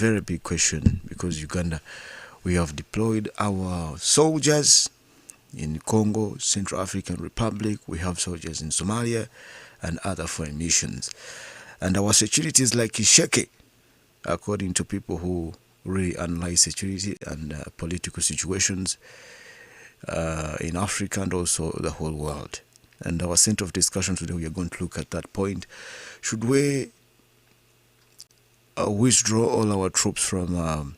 Very big question because Uganda, we have deployed our soldiers in Congo, Central African Republic. We have soldiers in Somalia and other foreign missions. And our security is like shaky, according to people who really analyze security and political situations in Africa and also the whole world. And our center of discussion today, we are going to look at that point. Should we withdraw all our troops from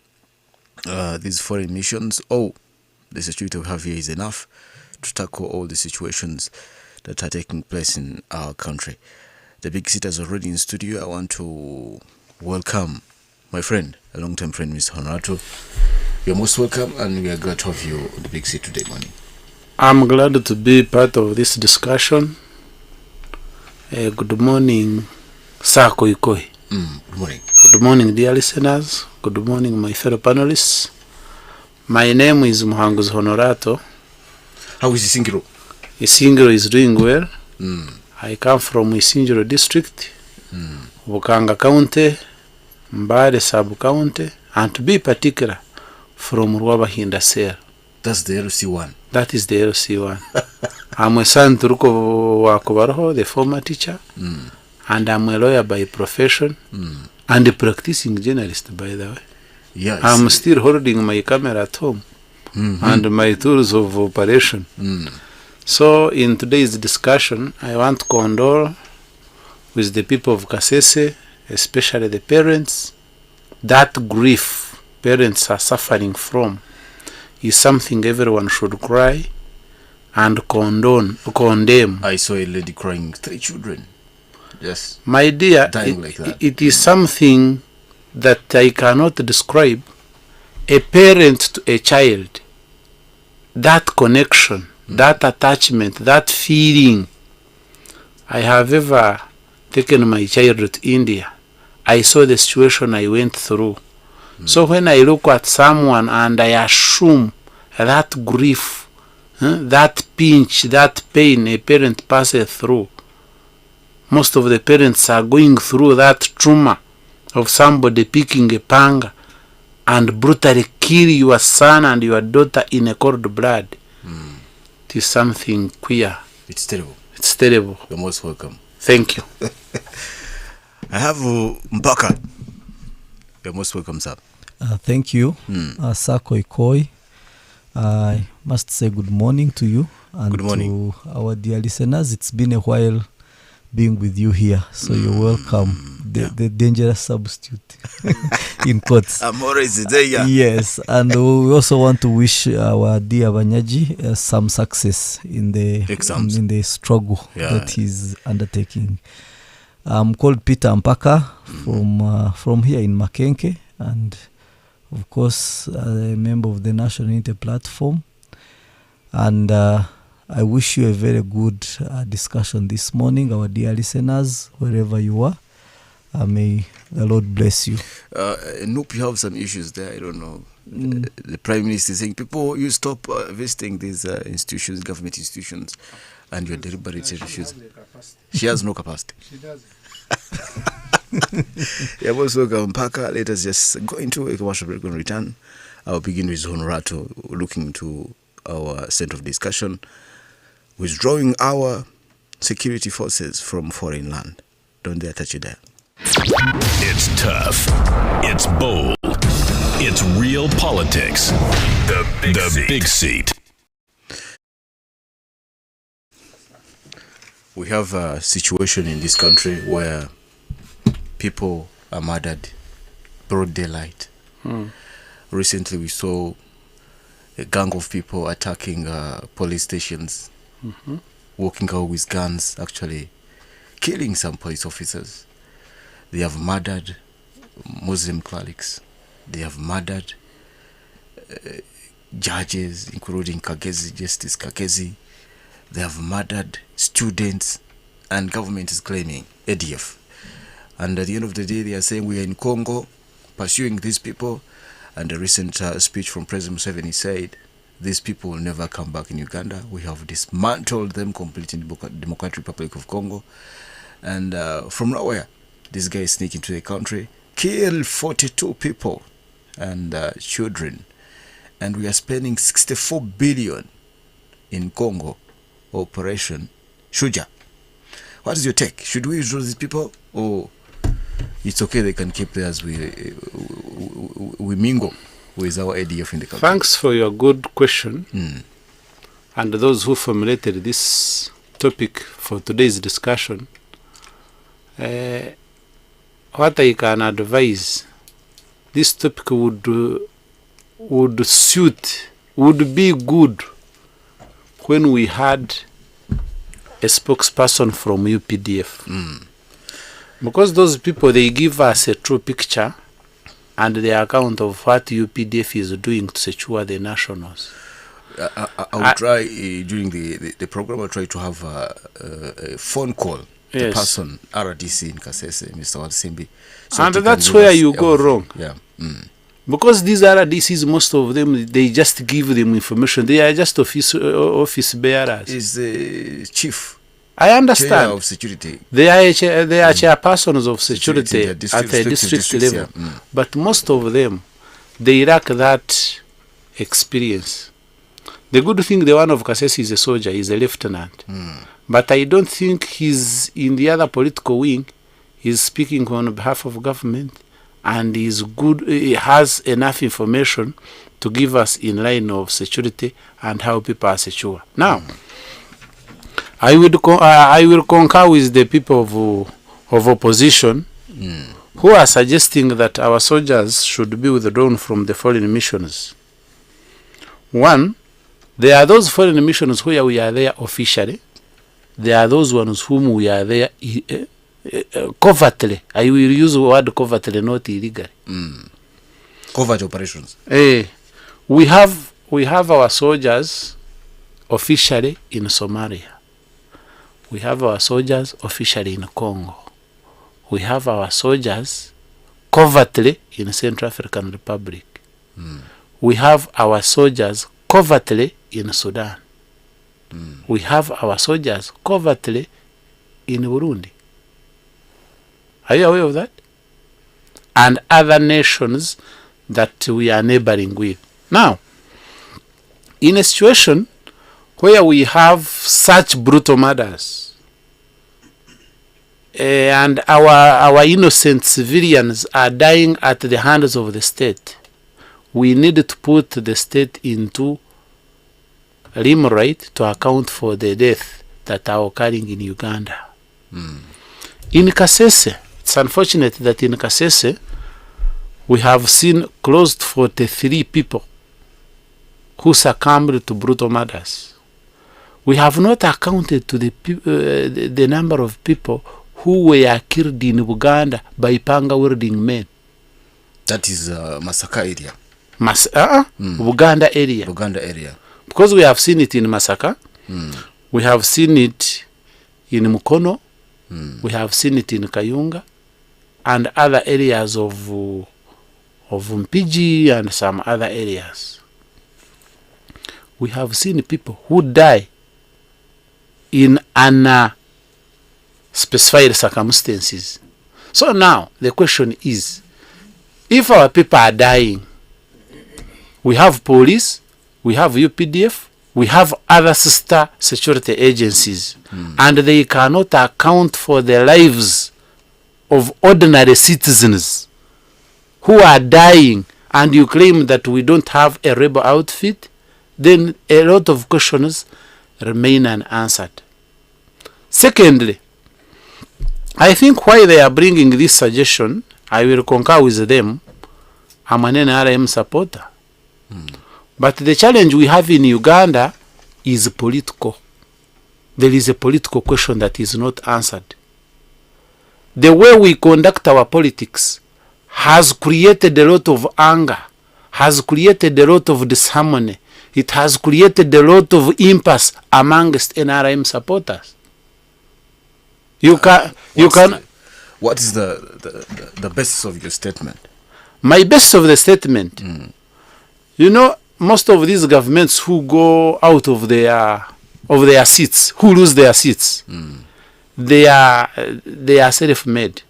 these foreign missions? Oh, the security we have here is enough to tackle all the situations that are taking place in our country. The big seat is already in studio. I want to welcome my friend, a long-time friend, Mr. Honorato. You're most welcome, and we are glad to have you on the big seat today morning. I'm glad to be part of this discussion. Good morning, Sako Ikoi. Good morning. Good morning, dear listeners. Good morning, my fellow panelists. My name is Muhanguzi Honorato. How is Isingiro? Isingiro is doing well. I come from Isingiro district, Bukanga County, Mbale sub-county, and to be particular, from Rwabahinda Cell. That's the LC1. That is the LC1. I'm a son to Ruko Wakobaroho, the former teacher, and I'm a lawyer by profession, and a practicing journalist, by the way. Yes. I'm still holding my camera at home and my tools of operation. So in today's discussion, I want to condole with the people of Kasese, especially the parents. That grief parents are suffering from is something everyone should cry and condemn. I saw a lady crying 3 children. Yes. My dear, it is something that I cannot describe. A parent to a child, that connection, that attachment, that feeling. I have ever taken my child to India. I saw the situation I went through. So when I look at someone and I assume that grief, that pinch, that pain a parent passes through, most of the parents are going through that trauma of somebody picking a panga and brutally kill your son and your daughter in a cold blood. It is something queer. It's terrible. It's terrible. You're most welcome. Thank you. I have Mpaka. You're most welcome, sir. Thank you, Sako Ikoi. I must say good morning to you and good morning to our dear listeners. It's been a while being with you here, so you're welcome. The dangerous substitute in quotes. I'm always there. Yes, and we also want to wish our dear Banyaji some success in the exams, in the struggle that he's undertaking. I'm called Peter Mpaka from here in Makenke, and of course a member of the National Unity Platform. And I wish you a very good discussion this morning, our dear listeners, wherever you are. May the Lord bless you. Nope, you have some issues there. I don't know. The Prime Minister is saying, people, you stop visiting these institutions, government institutions, and you're deliberately refusing. She has no capacity. She doesn't. Yeah, also Mpaka. Let us just go into a commercial break and return. I'll begin with Honorato, looking into our center of discussion, withdrawing our security forces from foreign land. Don't dare touch it there. It's tough. It's bold. It's real politics. The big seat. We have a situation in this country where people are murdered broad daylight. Recently we saw a gang of people attacking police stations, walking out with guns, actually killing some police officers. They have murdered Muslim clerics. They have murdered judges, including Justice Kakezi. They have murdered students, and government is claiming ADF. And at the end of the day, they are saying we are in Congo pursuing these people. And the recent speech from President Museveni said, these people will never come back in Uganda. We have dismantled them completely in the Democratic Republic of Congo. And from nowhere, this guy is sneaking into the country kill 42 people and children, and we are spending 64 billion in Congo Operation Shuja. What is your take? Should we withdraw these people, or it's okay they can keep theirs? We mingle with our ADF in the country. Thanks for your good question. And those who formulated this topic for today's discussion, what I can advise, this topic would be good when we had a spokesperson from UPDF. Because those people, they give us a true picture and the account of what UPDF is doing to secure the nationals. I will try during the program. I'll try to have a phone call to the person RDC in Kasese, Mr. Watsimbi. So and that's where you go wrong. Yeah. Because these RDCs, most of them, they just give them information. They are just office bearers. Is the chief. I understand. Of security. They are chairpersons of security at the district level. But most of them, they lack that experience. The good thing, the one of Kasese is a soldier, is a lieutenant. But I don't think he's in the other political wing. He's speaking on behalf of government, and he's good. He has enough information to give us in line of security and how people are secure. Now, I will concur with the people of opposition who are suggesting that our soldiers should be withdrawn from the foreign missions. One, there are those foreign missions where we are there officially. There are those ones whom we are there covertly. I will use the word covertly, not illegally. Covert operations. We have our soldiers officially in Somalia. We have our soldiers officially in Congo. We have our soldiers covertly in Central African Republic. We have our soldiers covertly in Sudan. We have our soldiers covertly in Burundi. Are you aware of that? And other nations that we are neighboring with. Now, in a situation where we have such brutal murders and our innocent civilians are dying at the hands of the state, we need to put the state into limelight to account for the death that are occurring in Uganda. In Kasese, it's unfortunate that in Kasese we have seen close to 43 people who succumbed to brutal murders. We have not accounted to the number of people who were killed in Uganda by panga-wielding men. That is Masaka area. Uganda area. Uganda area. Because we have seen it in Masaka, we have seen it in Mukono, we have seen it in Kayunga, and other areas of Mpiji and some other areas. We have seen people who die in unspecified circumstances. So now the question is, if our people are dying, we have police, we have UPDF, we have other sister security agencies, and they cannot account for the lives of ordinary citizens who are dying, and you claim that we don't have a rebel outfit, then a lot of questions remain unanswered. Secondly, I think why they are bringing this suggestion, I will concur with them. I'm an NRM supporter. But the challenge we have in Uganda is political. There is a political question that is not answered. The way we conduct our politics has created a lot of anger, has created a lot of disharmony. It has created a lot of impasse amongst NRM supporters. What is the basis of your statement? My basis of the statement, you know, most of these governments who go out of their seats, who lose their seats, they are self-made.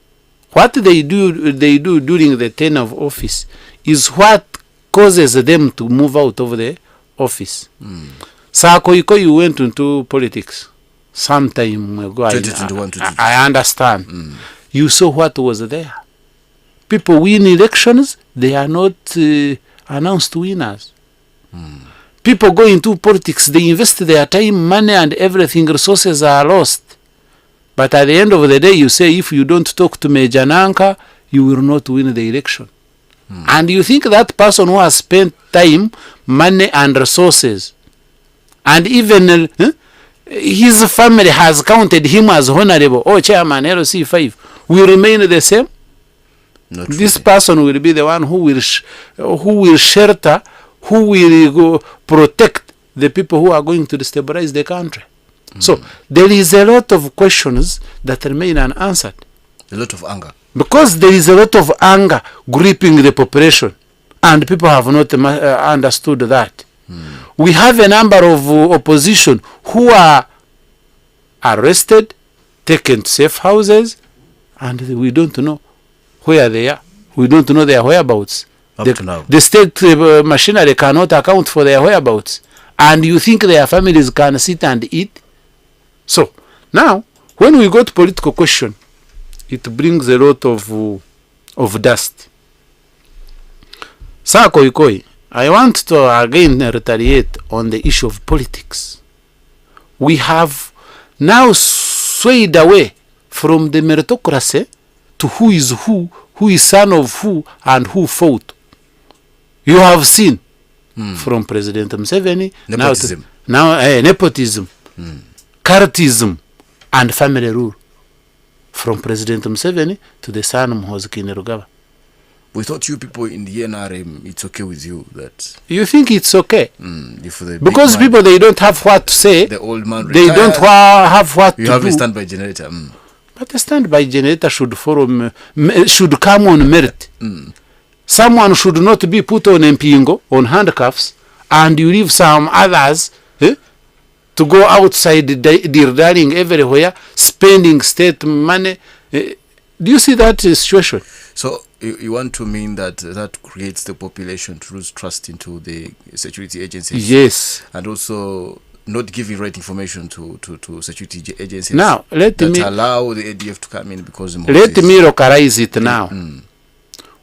What they do during the term of office is what causes them to move out of the office. Sir Koikoyi went into politics some time ago. I understand. You saw what was there. People win elections, they are not announced winners. People go into politics, they invest their time, money and everything, resources are lost. But at the end of the day, you say, if you don't talk to Major Nanka, you will not win the election. And you think that person who has spent time, money and resources, and even his family has counted him as honorable, chairman, LC5, will remain the same? Not this really. person will be the one who will shelter, who will go protect the people who are going to destabilize the country. So there is a lot of questions that remain unanswered. A lot of anger. Because there is a lot of anger gripping the population, and people have not understood that. We have a number of opposition who are arrested, taken to safe houses, and we don't know where they are. We don't know their whereabouts. The state machinery cannot account for their whereabouts. And you think their families can sit and eat? So, now, when we go to political question, it brings a lot of dust. Sir Koikoi, I want to again retaliate on the issue of politics. We have now swayed away from the meritocracy to who is son of who, and who fought. You have seen from President Museveni, Nepotism. Nepotism, cultism, and family rule. From President Museveni to the son Muhoozi Kainerugaba. We thought you people in the NRM, it's okay with you that... You think it's okay? man, Because people, they don't have what to say. The old man they retired, don't have what you to have do. a standby generator. But the standby generator should follow, should come on merit. Someone should not be put on empingo, on handcuffs, and you leave some others to go outside darling everywhere, spending state money. Do you see that situation? So you want to mean that creates the population to lose trust into the security agencies? Yes. And also not giving right information to security agencies. Now, let me allow the ADF to come in because... Let me localize it now.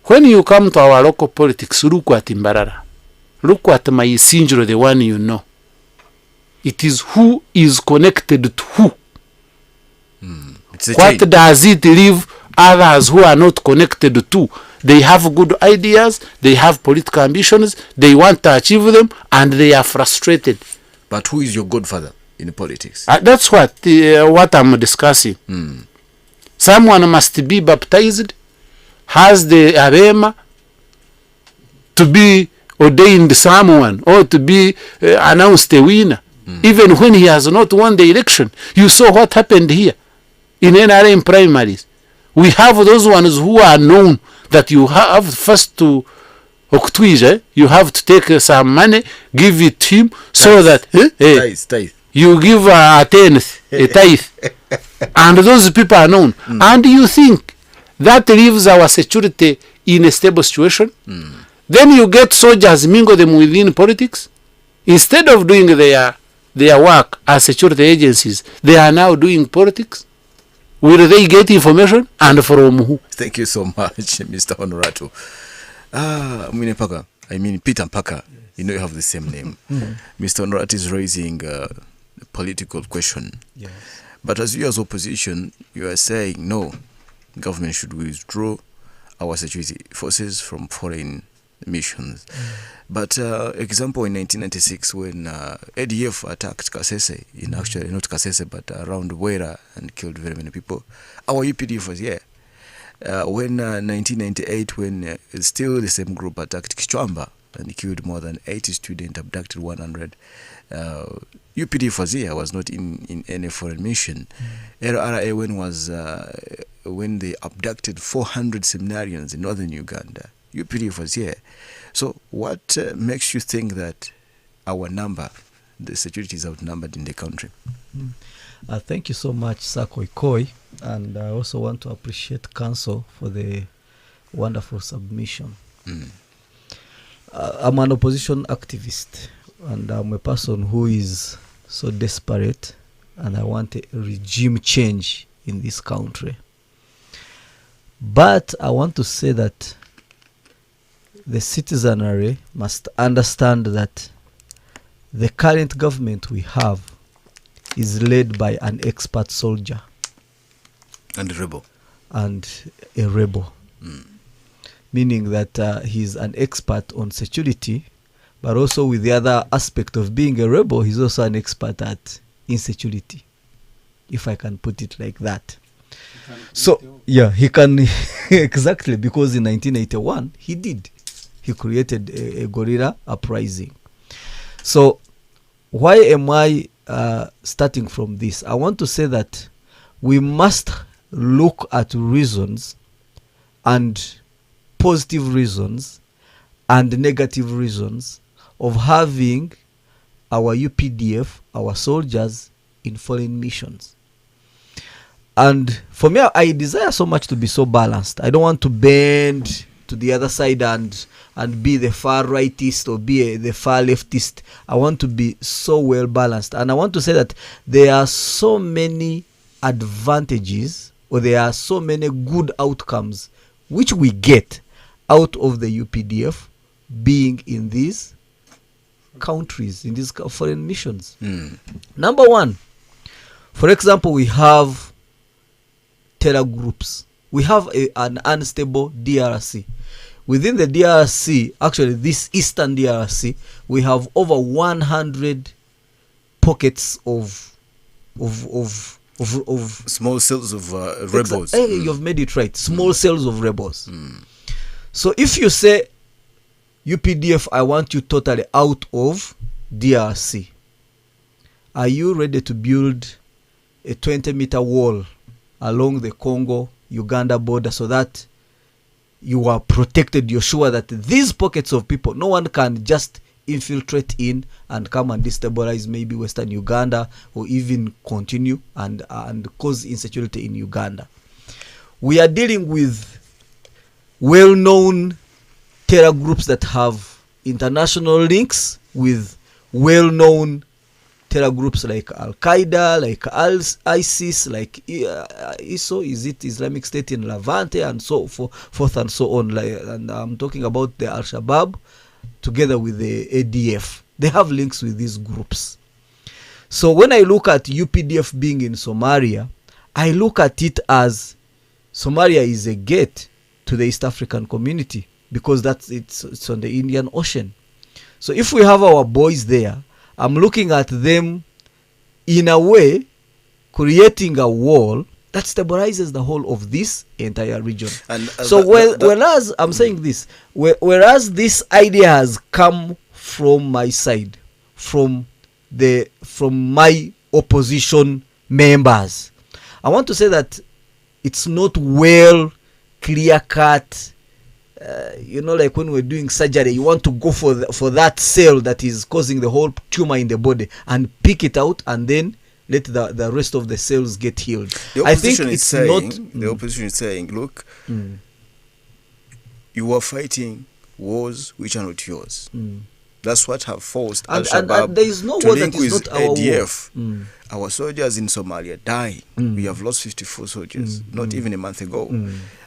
When you come to our local politics, look at Mbarara. Look at Maisinjiro, the one you know. It is who is connected to who. What does it leave others who are not connected to? They have good ideas, they have political ambitions, they want to achieve them, and they are frustrated. But who is your godfather in politics? That's what I'm discussing. Someone must be baptized, has the arema to be ordained someone, or to be announced a winner. Even when he has not won the election. You saw what happened here in NRM primaries. We have those ones who are known that you have first to you have to take some money, give it to him, so that Tithe. you give a tenth, a tithe. And those people are known. And you think that leaves our security in a stable situation? Then you get soldiers, mingle them within politics. Instead of doing their work as security agencies, they are now doing politics. Will they get information, and from who? Thank you so much, Mr. Honorato. Peter Mpaka, you know you have the same name. Mr. Honorato is raising a political question. Yes. But as you as opposition, you are saying, no, government should withdraw our security forces from foreign missions. But example in 1996 when ADF attacked Kasese, actually not Kasese but around Wera, and killed very many people, our UPDF was here. When 1998 when still the same group attacked Kichwamba and killed more than 80 students, abducted 100, UPDF was here, was not in any foreign mission. LRA when they abducted 400 seminarians in northern Uganda, UPDF was here. So what makes you think that our number the security is outnumbered in the country. Thank you so much, Sako Ikoi, and I also want to appreciate Council for the wonderful submission. I'm an opposition activist, and I'm a person who is so desperate, and I want a regime change in this country. But I want to say that the citizenry must understand that the current government we have is led by an expert soldier. And a rebel. Meaning that he's an expert on security, but also with the other aspect of being a rebel, he's also an expert at insecurity, if I can put it like that. So, yeah, he can, exactly, because in 1981, he created a guerrilla uprising. So, why am I starting from this? I want to say that we must look at reasons, and positive reasons and negative reasons of having our UPDF, our soldiers, in foreign missions. And for me, I desire so much to be so balanced. I don't want to bend to the other side and be the far rightist or be the far leftist. I want to be so well balanced. And I want to say that there are so many advantages, or there are so many good outcomes which we get out of the UPDF being in these countries, in these foreign missions. Number one, for example, we have terror groups. We have an unstable DRC. Within the DRC, actually this Eastern DRC, we have over 100 pockets of small cells of rebels. You've made it right. Small cells of rebels. So if you say, UPDF, I want you totally out of DRC, are you ready to build a 20-meter wall along the Congo-Uganda border so that you are protected? You're sure that these pockets of people, no one can just infiltrate in and come and destabilize maybe Western Uganda, or even continue and cause insecurity in Uganda. We are dealing with well-known terror groups that have international links with well-known terror groups like Al-Qaeda, like ISIS, like ISO, is it Islamic State in Levante, and so forth and so on. And I'm talking about the Al-Shabaab together with the ADF. They have links with these groups. So when I look at UPDF being in Somalia, I look at it as Somalia is a gate to the East African community, because it's on the Indian Ocean. So if we have our boys there, I'm looking at them in a way creating a wall that stabilizes the whole of this entire region. And so whereas I'm saying this, whereas this idea has come from my side, from my opposition members, I want to say that it's not well clear cut. Like when we're doing surgery, you want to go for that cell that is causing the whole tumor in the body and pick it out, and then let the rest of the cells get healed. The opposition the opposition is saying, look, you are fighting wars which are not yours. That's what have forced Al-Shabaab and there is no to war link that is with not our ADF. war. Our soldiers in Somalia dying. We have lost 54 soldiers, not even a month ago.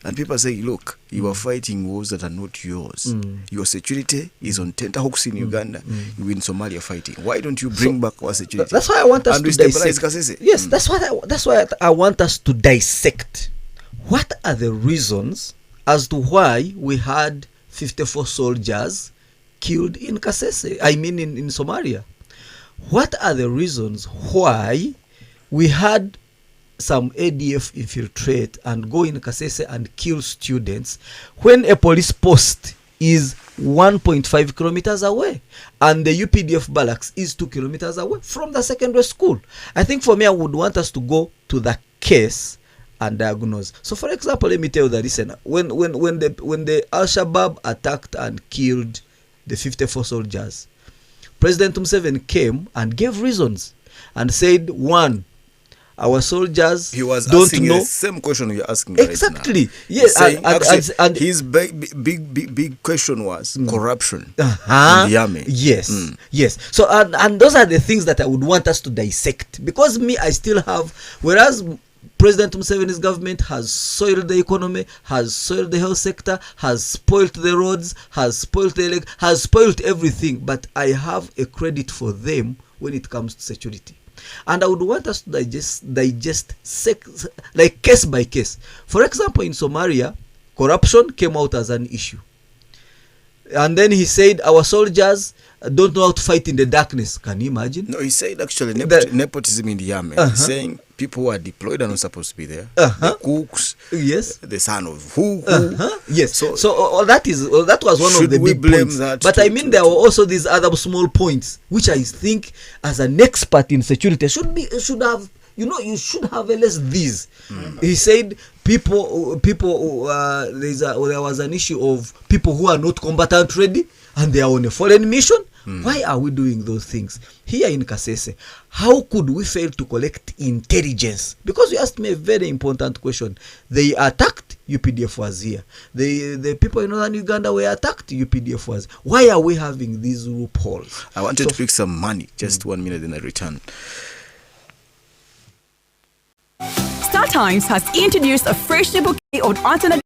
And people say, look, you are fighting wars that are not yours. Your security is on tenterhooks in Uganda. You're in Somalia fighting. Why don't you bring back our security? That's why I want us to dissect. Kasese. Yes, that's why I want us to dissect. What are the reasons as to why we had 54 soldiers killed in Kasese? I mean in Somalia. What are the reasons why we had some ADF infiltrate and go in Kasese and kill students when a police post is 1.5 kilometers away and the UPDF barracks is 2 kilometers away from the secondary school? I think for me, I would want us to go to the case and diagnose. So for example, let me tell you that, listen, when the Al-Shabaab attacked and killed the 54 soldiers, President Museveni came and gave reasons and said, one, our soldiers he was don't asking know the same question you're asking exactly. right now. Yes, and his big question was corruption in the army. Yes, yes. So and those are the things that I would want us to dissect, because I still have, whereas President Museveni's government has soiled the economy, has soiled the health sector, has spoilt the roads, has spoilt has spoilt everything, but I have a credit for them when it comes to security. And I would want us to digest like case by case. For example, in Somalia, corruption came out as an issue. And then he said our soldiers don't know how to fight in the darkness. Can you imagine? No, he said actually nepotism in the army. He's saying people who are deployed are not supposed to be there. The cooks, yes, the son of who. Yes. So that was one of the big points. But I mean, there were also these other small points which I think, as an expert in security, should have. You should have at least these. He said people. There was an issue of people who are not combatant ready and they are on a foreign mission. Why are we doing those things here in Kasese? How could we fail to collect intelligence? Because you asked me a very important question. They attacked, UPDF was here. The people in northern Uganda were attacked, UPDF was. Why are we having these loopholes? I wanted to pick some money. Just 1 minute, then I return. Star Times has introduced a fresh bouquet of alternate.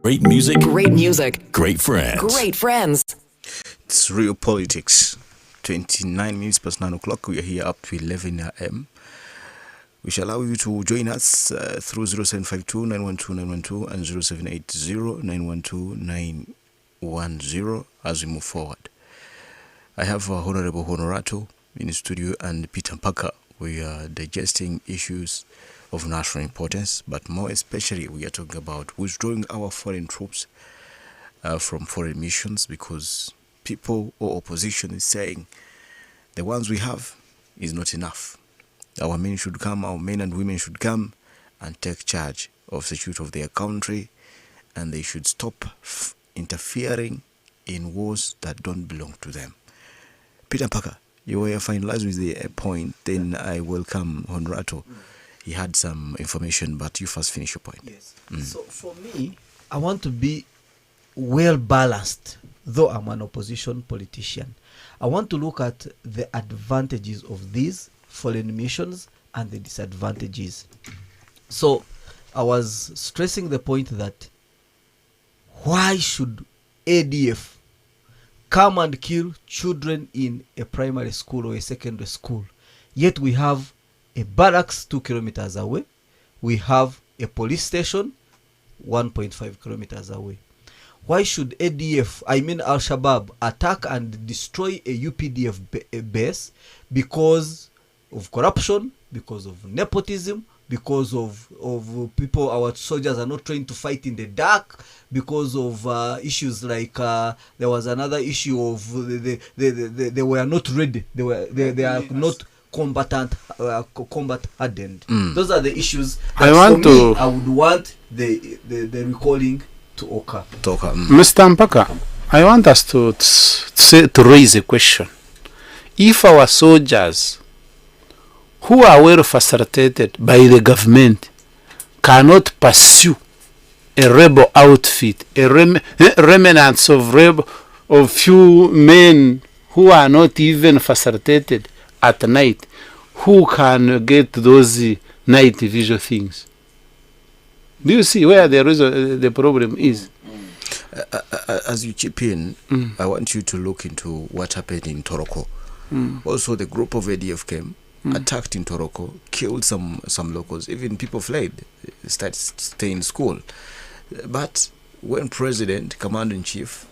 Great music. Great music. Great friends. Great friends. It's Real Politics. 29 minutes past 9 o'clock. We are here up to 11 a.m. We shall allow you to join us through 0752 912 912 and 0780 912 910 as we move forward. I have Honorable Honorato in the studio and Peter Mpaka. We are digesting issues of national importance, but more especially we are talking about withdrawing our foreign troops from foreign missions, because people or opposition is saying the ones we have is not enough. Our men should come, our men and women should come and take charge of security of their country, and they should stop interfering in wars that don't belong to them. Peter Mpaka, you were finalized with the point, then I welcome Honorato. he had some information, but you first finish your point. Yes. So for me, I want to be well balanced, though I'm an opposition politician. I want to look at the advantages of these foreign missions and the disadvantages. So I was stressing the point that why should ADF come and kill children in a primary school or a secondary school? Yet we have a barracks 2 kilometers away. We have a police station 1.5 kilometers away. Why should ADF, I mean Al-Shabaab, attack and destroy a UPDF base because of corruption, because of nepotism, because of people, our soldiers are not trained to fight in the dark, because of issues like there was another issue of they were not ready, they are not combatant combat hardened. Those are the issues that I would want the recalling to occur. Mr. Mpaka, I want us to raise a question. If our soldiers who are well facilitated by the government cannot pursue a rebel outfit, a remnants of few men who are not even facilitated at night, who can get those night vision things? Do you see where the problem is? As you chip in, I want you to look into what happened in Toroko. Also, the group of ADF came, attacked in Toroko, killed some locals. Even people fled, started staying in school. But when President, Commander-in-Chief,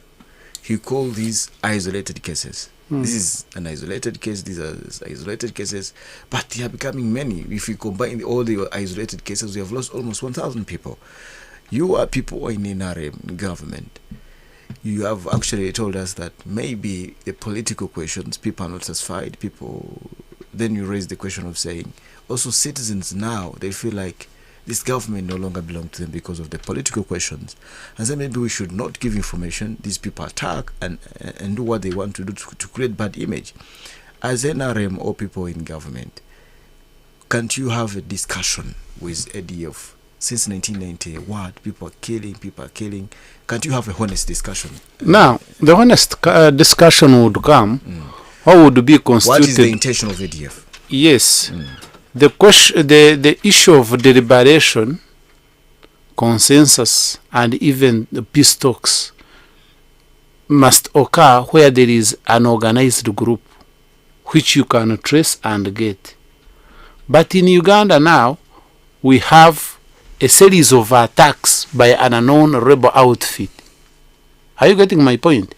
he called these isolated cases. This is an isolated case. These are isolated cases, but they are becoming many. If we combine all the isolated cases, we have lost almost 1,000 people. You are people in NRM government. You have actually told us that maybe the political questions, people are not satisfied. Then you raise the question of saying, also citizens now, they feel like this government no longer belongs to them because of the political questions. And then maybe we should not give information. These people attack and do what they want to do to create bad image. As NRM or people in government, can't you have a discussion with ADF? Since 1990, what? People are killing. Can't you have a honest discussion? Now, the honest discussion would come. How would be constituted? What is the intention of ADF? Yes. The question, the issue of deliberation, consensus, and even the peace talks must occur where there is an organized group which you can trace and get. But in Uganda now, we have a series of attacks by an unknown rebel outfit. Are you getting my point?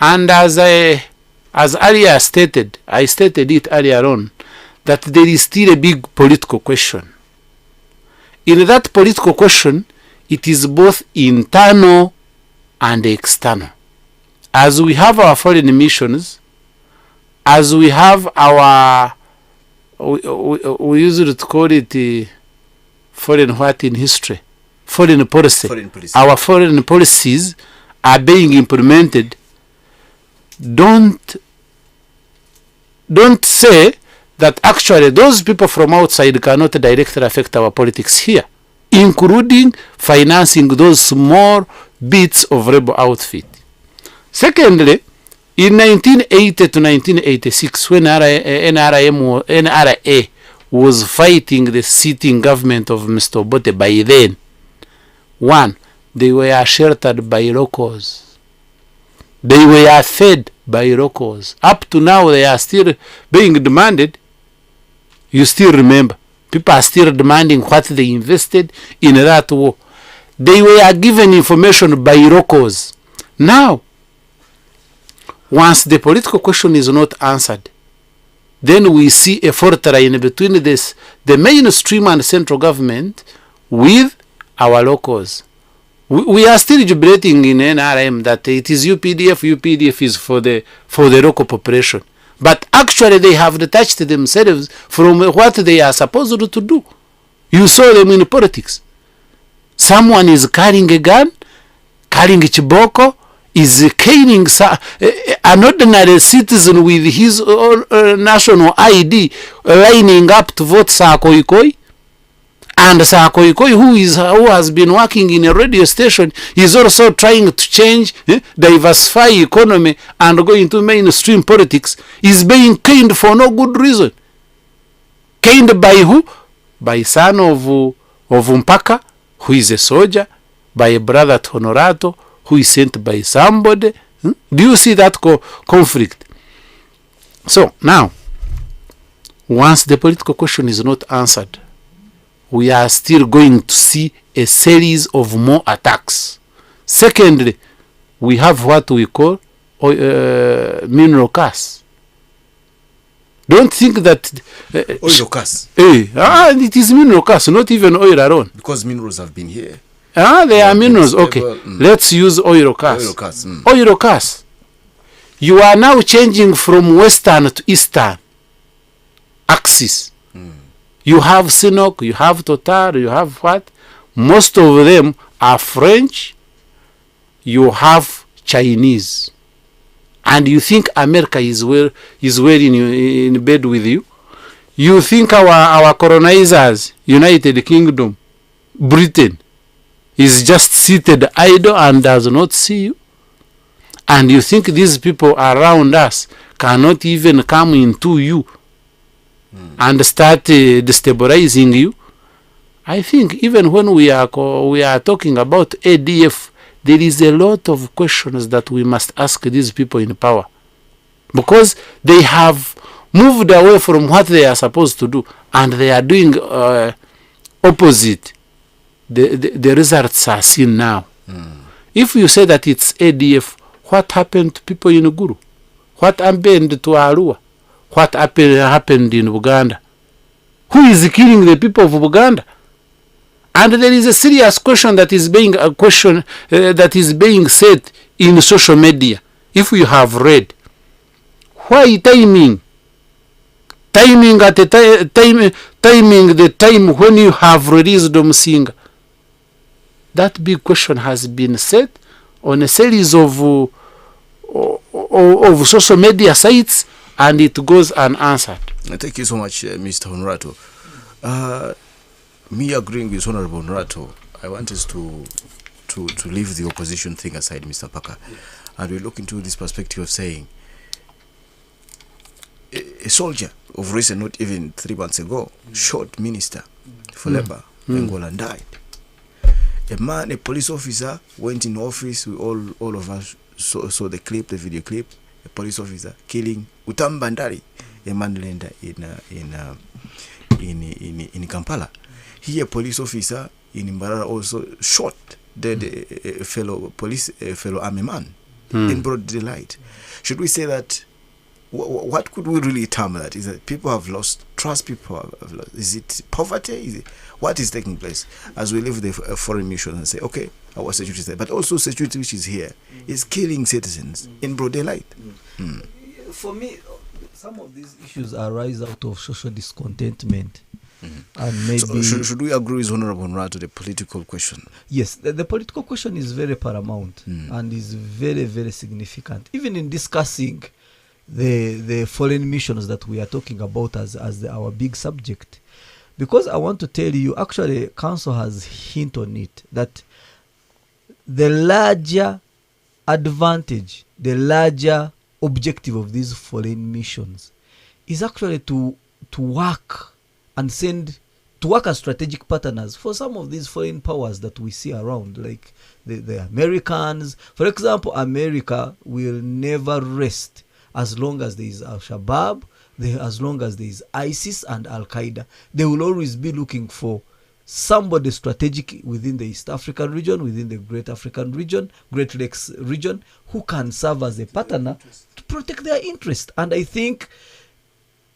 And as earlier stated, I stated it earlier on, that there is still a big political question. In that political question, it is both internal and external. As we have our foreign missions, as we have our, we usually call it foreign what in history? Foreign policy. Our foreign policies are being implemented. Don't say that actually those people from outside cannot directly affect our politics here, including financing those small bits of rebel outfit. Secondly, in 1980 to 1986, when NRA was fighting the sitting government of Mr. Obote by then, one, they were sheltered by locals. They were fed by locals. Up to now, they are still being demanded. You still remember, people are still demanding what they invested in that war. They were given information by locals. Now, once the political question is not answered, then we see a fault line between the mainstream and central government with our locals. We are still jubilating in NRM that it is UPDF is for the local population. But actually they have detached themselves from what they are supposed to do. You saw them in politics. Someone is carrying a gun, carrying a chiboko, is caning an ordinary citizen with his own national ID lining up to vote Sakoikoi. And Sakoikoi, who has been working in a radio station, is also trying to change, diversify economy and go into mainstream politics, is being caned for no good reason. Caned by who? By son of Mpaka, who is a soldier, by a brother Honorato, who is sent by somebody. Do you see that conflict? So now, once the political question is not answered, we are still going to see a series of more attacks. Secondly, we have what we call mineral curse. Don't think that oil curse. It is mineral curse, not even oil alone. Because minerals have been here. They are minerals. Okay, let's use oil curse. Oil curse. Oil curse. You are now changing from western to eastern axis. You have Sinok, you have Total, you have what? Most of them are French. You have Chinese. And you think America is well in bed with you? You think our colonizers, United Kingdom, Britain, is just seated idle and does not see you? And you think these people around us cannot even come into you and start destabilizing you? I think even when we are talking about ADF, there is a lot of questions that we must ask these people in power, because they have moved away from what they are supposed to do, and they are doing opposite. The results are seen now. If you say that it's ADF, what happened to people in Guru? What happened to Arua? What happened in Uganda? Who is killing the people of Uganda? And there is a serious question that is being said in social media. If you have read, why timing at the time when you have released Musinga? That big question has been set on a series of social media sites, and it goes unanswered. Thank you so much, Mr. Honorato. Me agreeing with Honorable Honorato, I want us to leave the opposition thing aside, Mr. Parker, and we look into this perspective of saying a soldier of recent, not even 3 months ago, shot Minister for Labor, Angola, and died. A police officer went in office. We all of us saw the clip, the video clip. A police officer killing Utambandari, a money-lender in Kampala. Here, a police officer in Mbarara also shot dead a fellow army man in broad daylight. Should we say that? What could we really term that? Is that people have lost trust? People have lost. Is it poverty? What is taking place as we leave the foreign mission and say, okay, our security is there, but also security which is here is killing citizens in broad daylight? For me, some of these issues arise out of social discontentment. And maybe so should we agree with Honorable Honorato to the political question? Yes, the political question is very paramount and is very, very significant. Even in discussing the foreign missions that we are talking about as our big subject, because I want to tell you, actually, Council has hint on it, that the larger advantage, the larger objective of these foreign missions is actually to work and to work as strategic partners for some of these foreign powers that we see around, like the Americans. For example, America will never rest as long as there is Al-Shabaab, as long as there is ISIS and Al-Qaeda. They will always be looking for somebody strategic within the East African region, within the Great African region, Great Lakes region, who can serve as a partner to protect their interest. And I think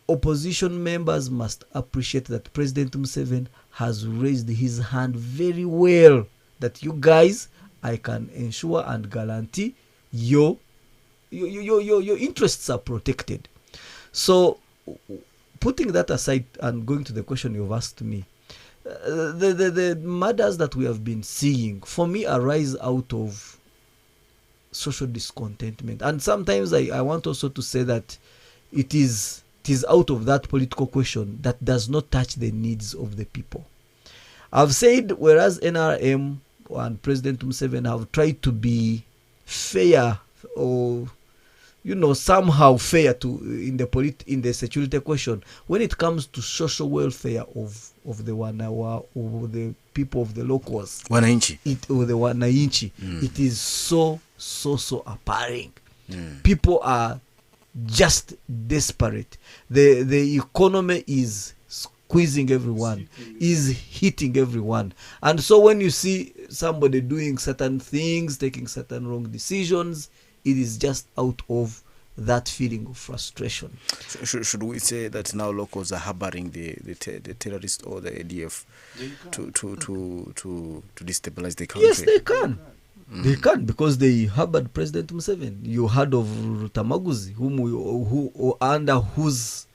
opposition members must appreciate that President Museveni has raised his hand very well, that you guys, I can ensure and guarantee your interests are protected. So, putting that aside and going to the question you've asked me, the murders that we have been seeing, for me, arise out of social discontentment. And sometimes I want also to say that it is out of that political question that does not touch the needs of the people. I've said, whereas NRM and President Museveni have tried to be fair, or somehow fair in the security question, when it comes to social welfare of the Wanawa, or the people of the locals, Wananchi, or the Wananchi, it is so appalling. People are just desperate. The economy is squeezing everyone, is hitting everyone. And so when you see somebody doing certain things, taking certain wrong decisions, it is just out of that feeling of frustration. Should we say that now locals are harboring the terrorists or the ADF to destabilize the country? Yes, they can. They can, because they harbored President Museveni. You heard of Rutamaguzi, who under whose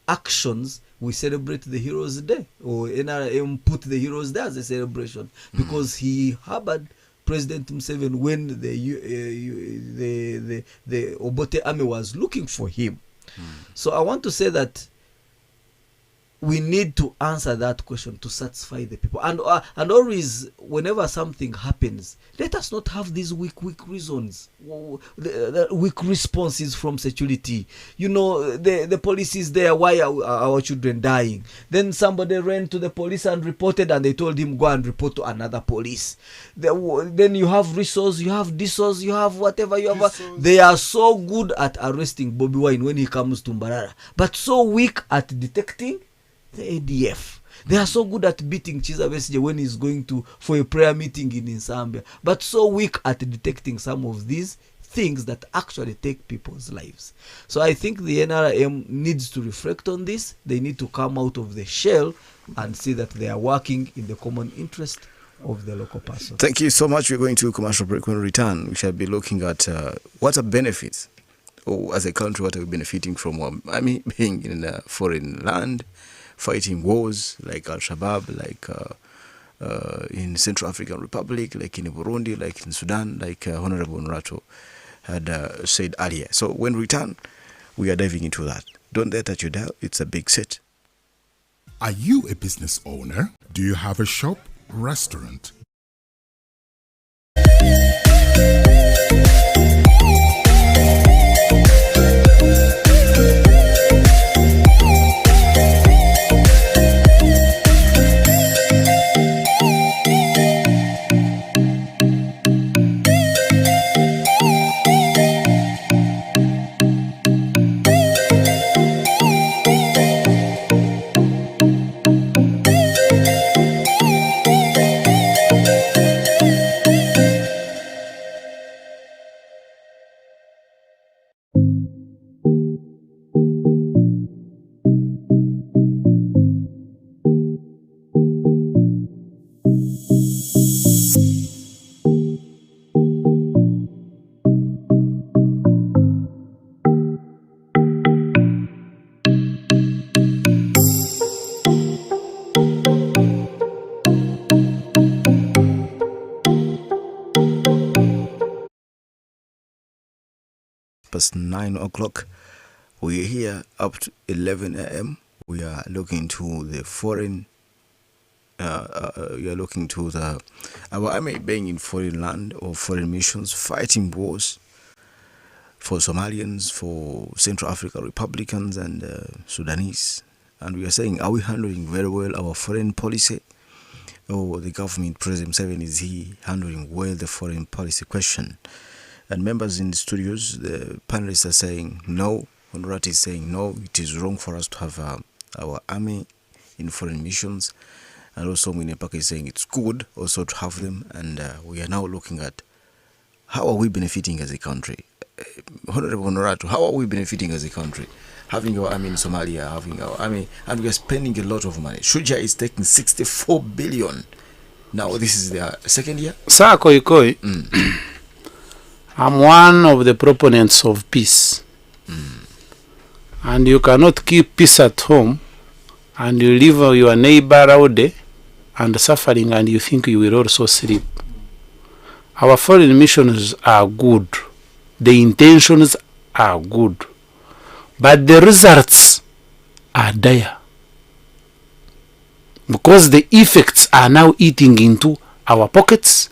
actions we celebrate the Heroes Day, or NRM put the Heroes Day as a celebration, because he harbored President Museveni when the Obote army was looking for him. So I want to say that we need to answer that question to satisfy the people. And always, whenever something happens, let us not have these weak reasons, the weak responses from security. The police is there. Why are our children dying? Then somebody ran to the police and reported, and they told him, go and report to another police. Then you have resource, you have DSOS, you have whatever you have. They are so good at arresting Bobby Wine when he comes to Mbarara, but so weak at detecting the ADF. They are so good at beating Chiza Besigye when he's going for a prayer meeting in Zambia, but so weak at detecting some of these things that actually take people's lives. So I think the NRM needs to reflect on this. They need to come out of the shell and see that they are working in the common interest of the local person. Thank you so much. We're going to commercial break. When we return, we shall be looking at what are benefits, or as a country, what are we benefiting from being in a foreign land, fighting wars like Al-Shabaab, like in Central African Republic, like in Burundi, like in Sudan, like Honorable Nurato had said earlier. So when we return, we are diving into that. Don't dare touch your dial. It's a big set. Are you a business owner? Do you have a shop, restaurant? Past 9 o'clock. We're here up to 11 a.m. We are looking to the foreign. We are looking to our army being in foreign land or foreign missions, fighting wars for Somalians, for Central African Republicans and Sudanese. And we are saying, are we handling very well our foreign policy? Or the government, President Museveni, is he handling well the foreign policy question? And members in the studios, the panelists are saying no. Honorati is saying no, it is wrong for us to have our army in foreign missions. And also Minepaka is saying it's good also to have them. And we are now looking at how are we benefiting as a country. Honorable Honorato, how are we benefiting as a country? Having our army in Somalia, having our army, and we are spending a lot of money. Shuja is taking 64 billion. Now this is their second year. Sir Koikoi, I'm one of the proponents of peace. And you cannot keep peace at home and you leave your neighbor out there and suffering and you think you will also sleep. our foreign missions are good. The intentions are good. But the results are dire. Because the effects are now eating into our pockets.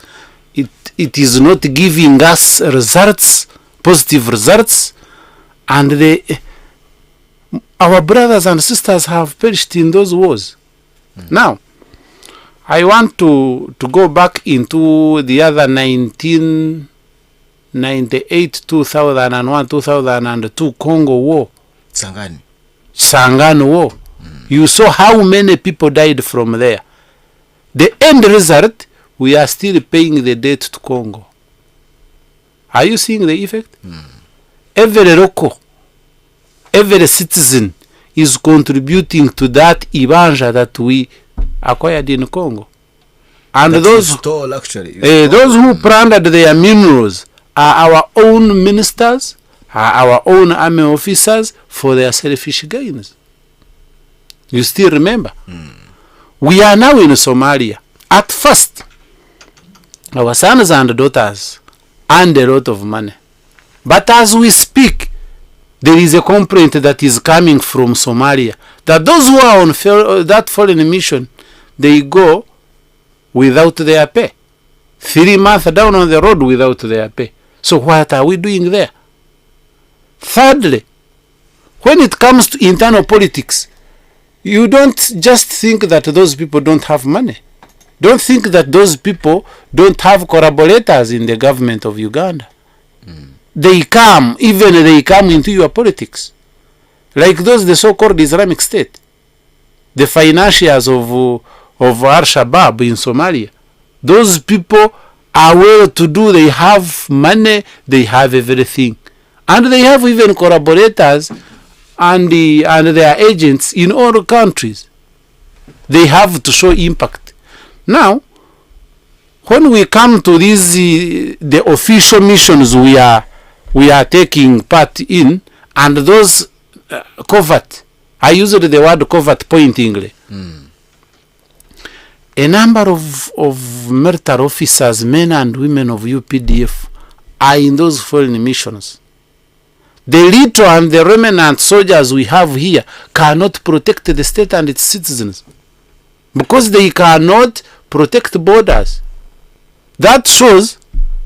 It is not giving us results, positive results. And our brothers and sisters have perished in those wars. Now, I want to go back into the other 1998, 2001, 2002 Congo War. Sangani War. You saw how many people died from there. The end result, we are still paying the debt to Congo. Are you seeing the effect? Every local, every citizen is contributing to that Ibanja that we acquired in Congo. And those who plundered their minerals are our own ministers, are our own army officers for their selfish gains. You still remember? We are now in Somalia. At first, our sons and daughters earned a lot of money. But as we speak, there is a complaint that is coming from Somalia that those who are on that foreign mission, they go without their pay. 3 months down on the road without their pay. So what are we doing there? Thirdly, when it comes to internal politics, you don't just think that those people don't have money. Don't think that those people don't have collaborators in the government of Uganda. They come into your politics. Like those, the so-called Islamic State. The financiers of Al-Shabaab in Somalia. Those people are well to do. They have money. They have everything. And they have even collaborators and their agents in all countries. They have to show impact. Now, when we come to these the official missions we are taking part in, and those covert, I use the word covert pointingly. A number of military officers, men and women of UPDF, are in those foreign missions. The little and the remnant soldiers we have here cannot protect the state and its citizens because they cannot protect borders. That shows,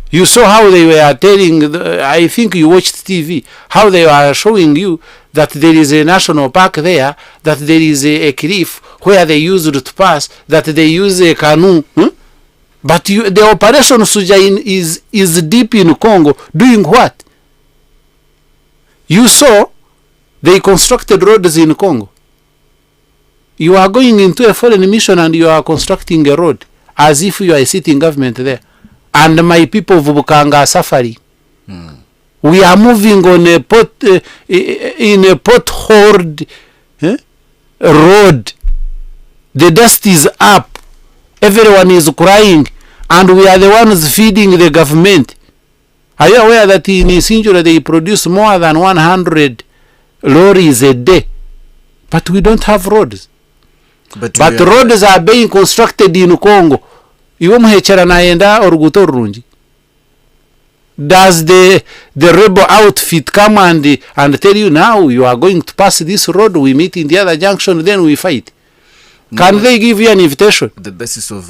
you saw how they were telling, I think you watched TV, how they are showing you that there is a national park there, that there is a cliff where they used to pass, that they use a canoe. But the operation Suja is deep in Congo. Doing what? You saw they constructed roads in Congo. You are going into a foreign mission and you are constructing a road as if you are a sitting government there. And my people of Bukanga are suffering. We are moving on a in a potholed road. The dust is up. Everyone is crying. And we are the ones feeding the government. Are you aware that in Sinjura they produce more than 100 lorries a day? But we don't have roads. But roads are being constructed in Congo. Does the rebel outfit come and tell you now you are going to pass this road, we meet in the other junction, then we fight? Can they give you an invitation? The basis of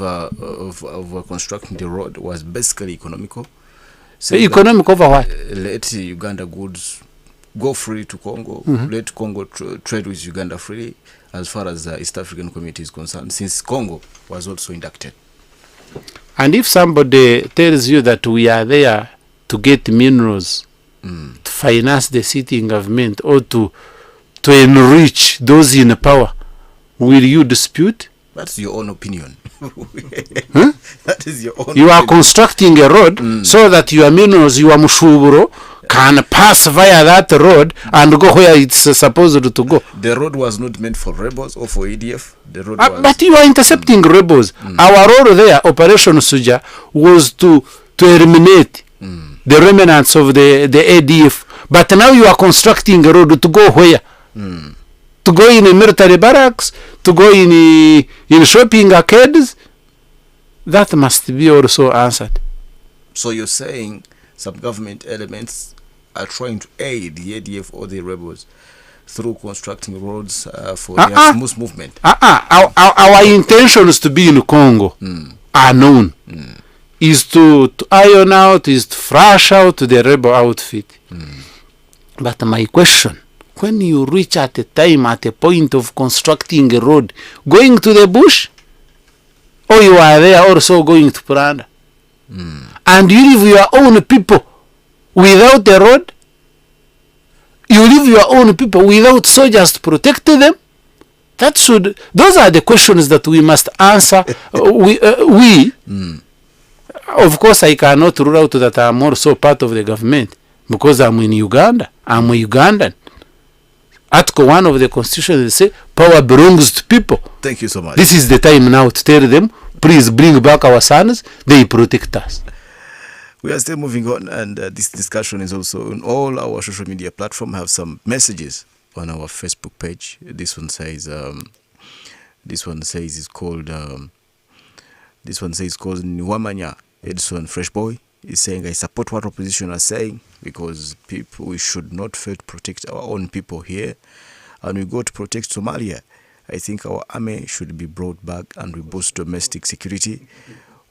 constructing the road was basically economical. Economic over what? Let Uganda goods go free to Congo. Let Congo trade with Uganda freely as far as the East African community is concerned, since Congo was also inducted. And if somebody tells you that we are there to get minerals, to finance the sitting government, or to enrich those in power, will you dispute? That's your own opinion. That is your own You are opinion. constructing a road so that your minerals, your mushuburo, can pass via that road and go where it's supposed to go. The road was not meant for rebels or for EDF. The road was... But you are intercepting rebels. Our role there, Operation Suja, was to eliminate the remnants of the ADF. But now you are constructing a road to go where? To go in a military barracks, to go in shopping arcades. That must be also answered. So you're saying some government elements are trying to aid the ADF or the rebels through constructing roads for their smooth movement. Our intentions to be in Congo are known. Is to iron out, is to flush out the rebel outfit. But my question, when you reach at a time, at a point of constructing a road, going to the bush, or you are there also going to Puranda, and you leave your own people without a road, you leave your own people without soldiers to protect them. Those are the questions that we must answer. Of course, I cannot rule out that I'm also part of the government because I'm in Uganda. I'm a Ugandan. Article 1 of the Constitution says power belongs to people. Thank you so much. This is the time now to tell them, please bring back our sons. They protect us. We are still moving on, and this discussion is also on all our social media platforms. Have some messages on our Facebook page. This one says it's called Nwamanya Edson Fresh Boy is saying, I support what opposition are saying because we should not fail to protect our own people here, and we go to protect Somalia. I think our army should be brought back and we boost domestic security.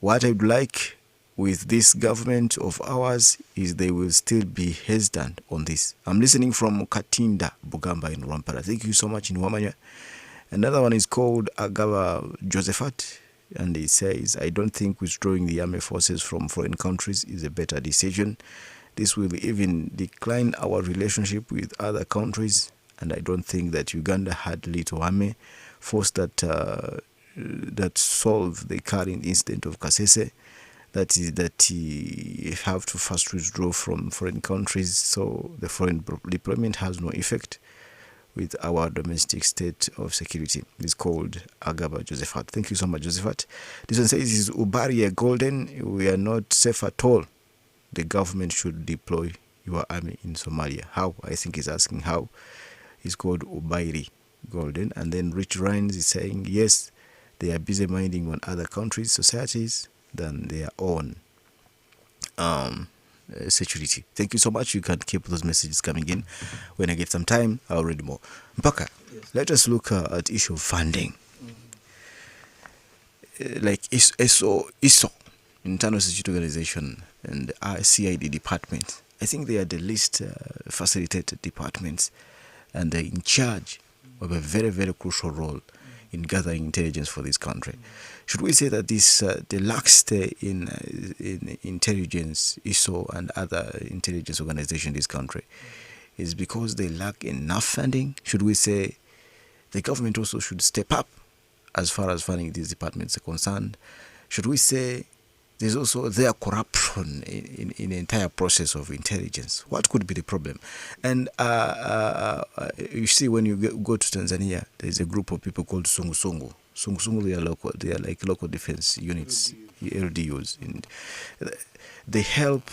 What I'd like with this government of ours is they will still be hesitant on this. I'm listening from Katinda Bugamba in Rampara. Thank you so much in Wamanya. Another one is called Agaba Josephat, and he says, I don't think withdrawing the army forces from foreign countries is a better decision. This will even decline our relationship with other countries, and I don't think that Uganda had little army force that solve the current incident of Kasese. That is that he have to first withdraw from foreign countries, so the foreign deployment has no effect with our domestic state of security. It's called Agaba Josephat. Thank you so much, Josephat. This one says, is Ubaria golden? We are not safe at all. The government should deploy your army in Somalia. How? I think he's asking how. It's called Ubairi golden. And then Rich Rhines is saying, yes, they are busy minding on other countries' societies than their own security. Thank you so much. You can keep those messages coming in. When I get some time, I'll read more. Mpaka, yes. Let us look at issue of funding. Like ISO, Internal Security Organization, and our CID department. I think they are the least facilitated departments, and they're in charge of a very, very crucial role in gathering intelligence for this country. Should we say that this the laxity in intelligence, ISO and other intelligence organizations in this country is because they lack enough funding? Should we say the government also should step up as far as funding these departments are concerned? Should we say there's also their corruption in the entire process of intelligence? What could be the problem? And you see, when you go to Tanzania, there's a group of people called Sungu. They are local. They are like local defense units, LDUs. And they help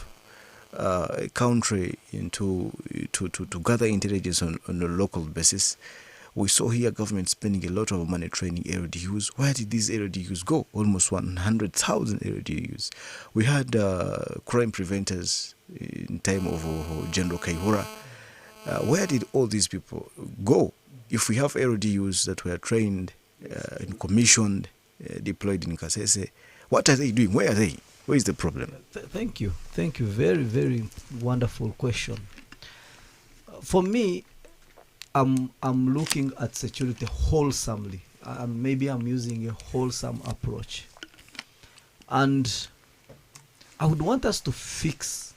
a country to gather intelligence on a local basis. We saw here government spending a lot of money training LDUs. Where did these LDUs go? Almost 100,000 LDUs. We had crime preventers in time of General Kaihura. Where did all these people go? If we have LDUs that were trained and commissioned, deployed in Kasese, what are they doing? Where are they? Where is the problem? Thank you. Very, very wonderful question. For me, I'm looking at security wholesomely. Maybe I'm using a wholesome approach. And I would want us to fix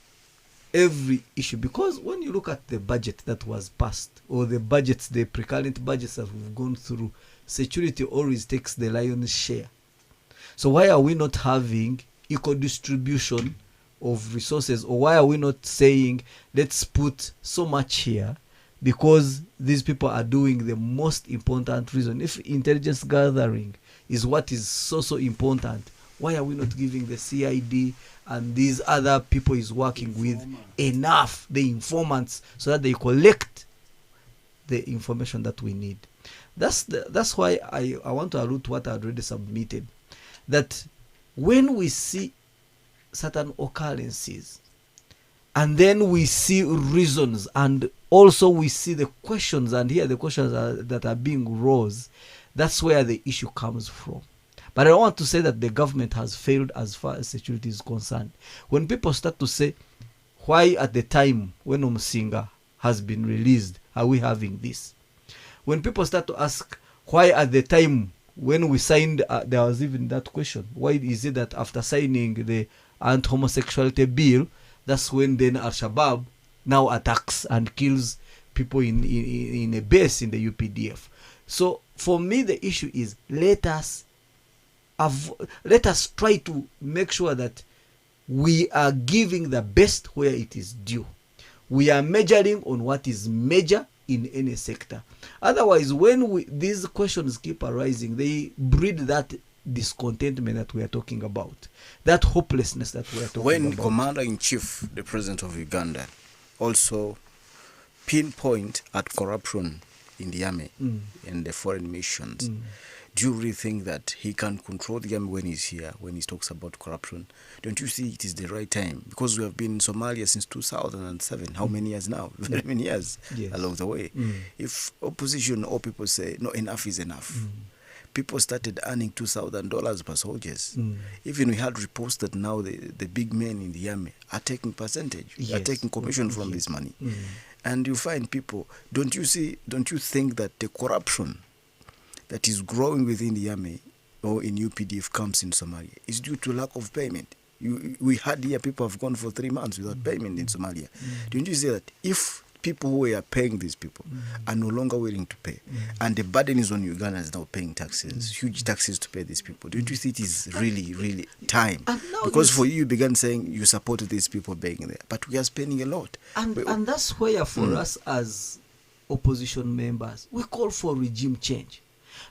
every issue, because when you look at the budget that was passed, or the budgets, the pre-current budgets that we've gone through, security always takes the lion's share. So why are we not having equal distribution of resources? Or why are we not saying, let's put so much here, because these people are doing the most important reason? If intelligence gathering is what is so important, why are we not giving the CID and these other people is working with enough, the informants, so that they collect the information that we need? That's why I want to allude to what I already submitted, that when we see certain occurrences, and then we see reasons, and also we see the questions, and here the questions that are being raised. That's where the issue comes from. But I don't want to say that the government has failed as far as security is concerned. When people start to say, why at the time when Umsinga has been released are we having this? When people start to ask, why at the time when we signed, there was even that question, why is it that after signing the anti-homosexuality bill, that's when then Al-Shabaab now attacks and kills people in a base in the UPDF. So for me, the issue is let us try to make sure that we are giving the best where it is due. We are measuring on what is major in any sector. Otherwise, when these questions keep arising, they breed that discontentment that we are talking about, that hopelessness that we are talking about. When Commander-in-Chief, the President of Uganda, also pinpoint at corruption in the army and the foreign missions, do you really think that he can control the army when he's here, when he talks about corruption? Don't you see it is the right time? Because we have been in Somalia since 2007. How many years now? Very many years along the way. If opposition or people say, no, enough is enough. People started earning $2,000 per soldiers. Even we had reports that now the big men in the army are taking percentage, are taking commission from this money. And you find people, don't you think that the corruption that is growing within the army or in UPDF camps in Somalia is due to lack of payment? We had here people have gone for 3 months without payment in Somalia. Don't you see that if people who are paying these people are no longer willing to pay, and the burden is on Ugandans now paying taxes, huge taxes to pay these people, don't you think it is really, really time? Because for you began saying you supported these people being there, but we are spending a lot. And that's where for us as opposition members, we call for regime change.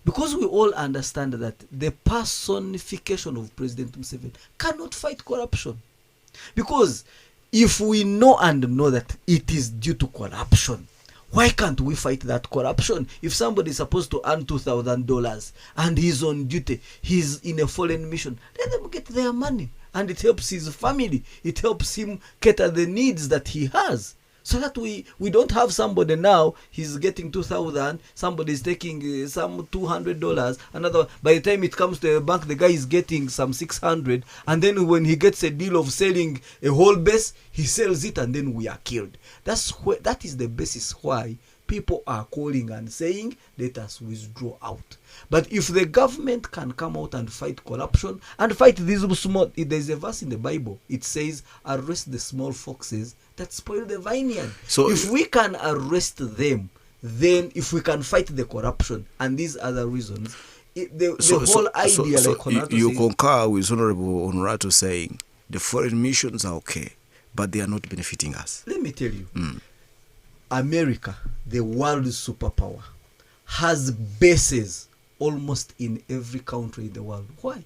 Because we all understand that the personification of President Museveni cannot fight corruption. Because if we know that it is due to corruption, why can't we fight that corruption? If somebody is supposed to earn $2,000 and he's on duty, he's in a foreign mission, let them get their money. And it helps his family. It helps him cater the needs that he has. So that we don't have somebody now, he's getting 2,000, somebody is taking some $200, another, by the time it comes to the bank, the guy is getting some 600, and then when he gets a deal of selling a whole base, he sells it, and then we are killed. That is the basis why people are calling and saying, let us withdraw out. But if the government can come out and fight corruption, and fight these small, there's a verse in the Bible, it says, arrest the small foxes that spoil the vineyard. So if we can arrest them, then if we can fight the corruption and these other reasons, the whole idea, you concur with Honorable Honorato saying the foreign missions are okay, but they are not benefiting us. Let me tell you, America, the world superpower, has bases almost in every country in the world. Why?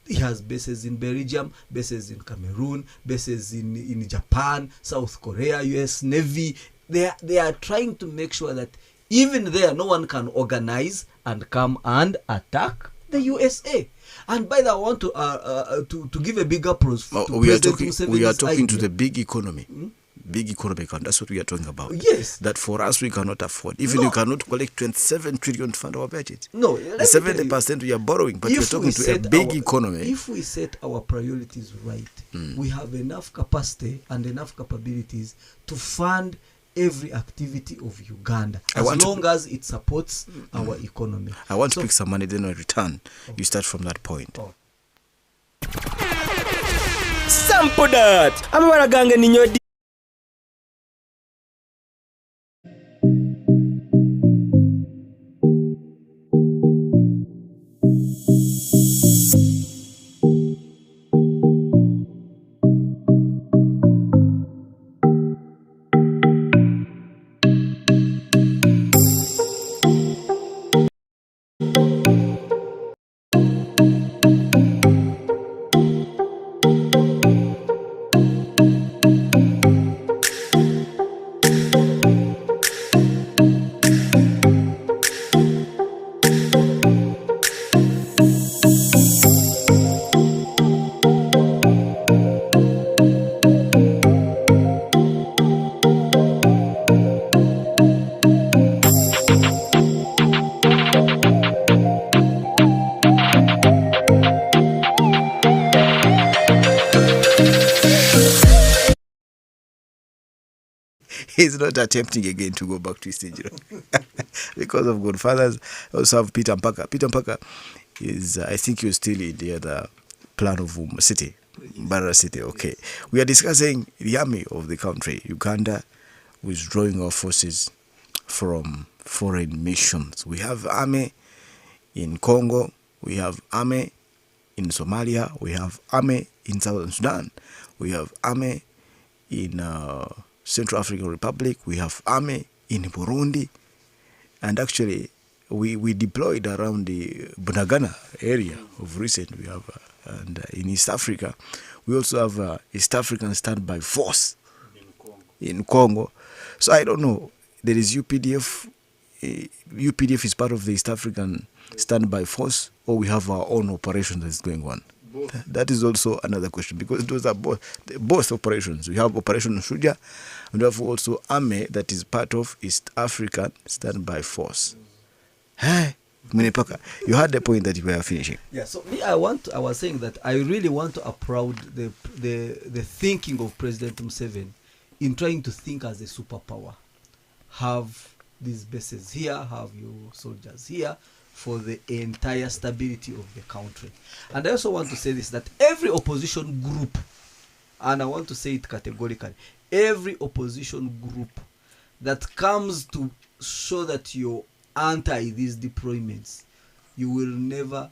He has bases in Belgium, bases in Cameroon, bases in Japan, South Korea, US Navy. They are trying to make sure that even there no one can organize and come and attack the USA. And by that, I want to give a bigger applause to President Museveni's we are talking to the big economy. Big economic, and that's what we are talking about. Yes. That for us we cannot afford. Even you cannot collect 27 trillion to fund our budget. No. 70% we are borrowing, but we are talking to a big economy. If we set our priorities right, we have enough capacity and enough capabilities to fund every activity of Uganda, as long as it supports our economy. I want to pick some money, then I return. You start from that point. Sample that. Amabara gange ninyo. He's not attempting again to go back to Eastern Europe because of Godfathers. Also have Peter Mpaka. Peter Mpaka is, I think you're still in the other plan of city, Barra City. Okay. We are discussing the army of the country, Uganda, withdrawing our forces from foreign missions. We have army in Congo, we have army in Somalia, we have army in Southern Sudan, we have army in Central African Republic, we have army in Burundi, and actually we deployed around the Bunagana area of recent. We have and in East Africa we also have East African standby force in Congo. So I don't know, there is UPDF. UPDF is part of the East African standby force, or we have our own operation that's going on. That is also another question, because those are both operations. We have Operation Shuja, and we have also army that is part of East African standby force. Hey, Munepaka, you had the point that you were finishing. Yeah, so me, I was saying that I really want to applaud the thinking of President Museveni in trying to think as a superpower. Have these bases here, have your soldiers here for the entire stability of the country. And I also want to say this, that every opposition group, and I want to say it categorically, every opposition group that comes to show that you're anti these deployments, you will never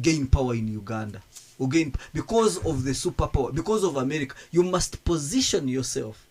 gain power in Uganda. Or gain, because of the superpower, because of America. You must position yourself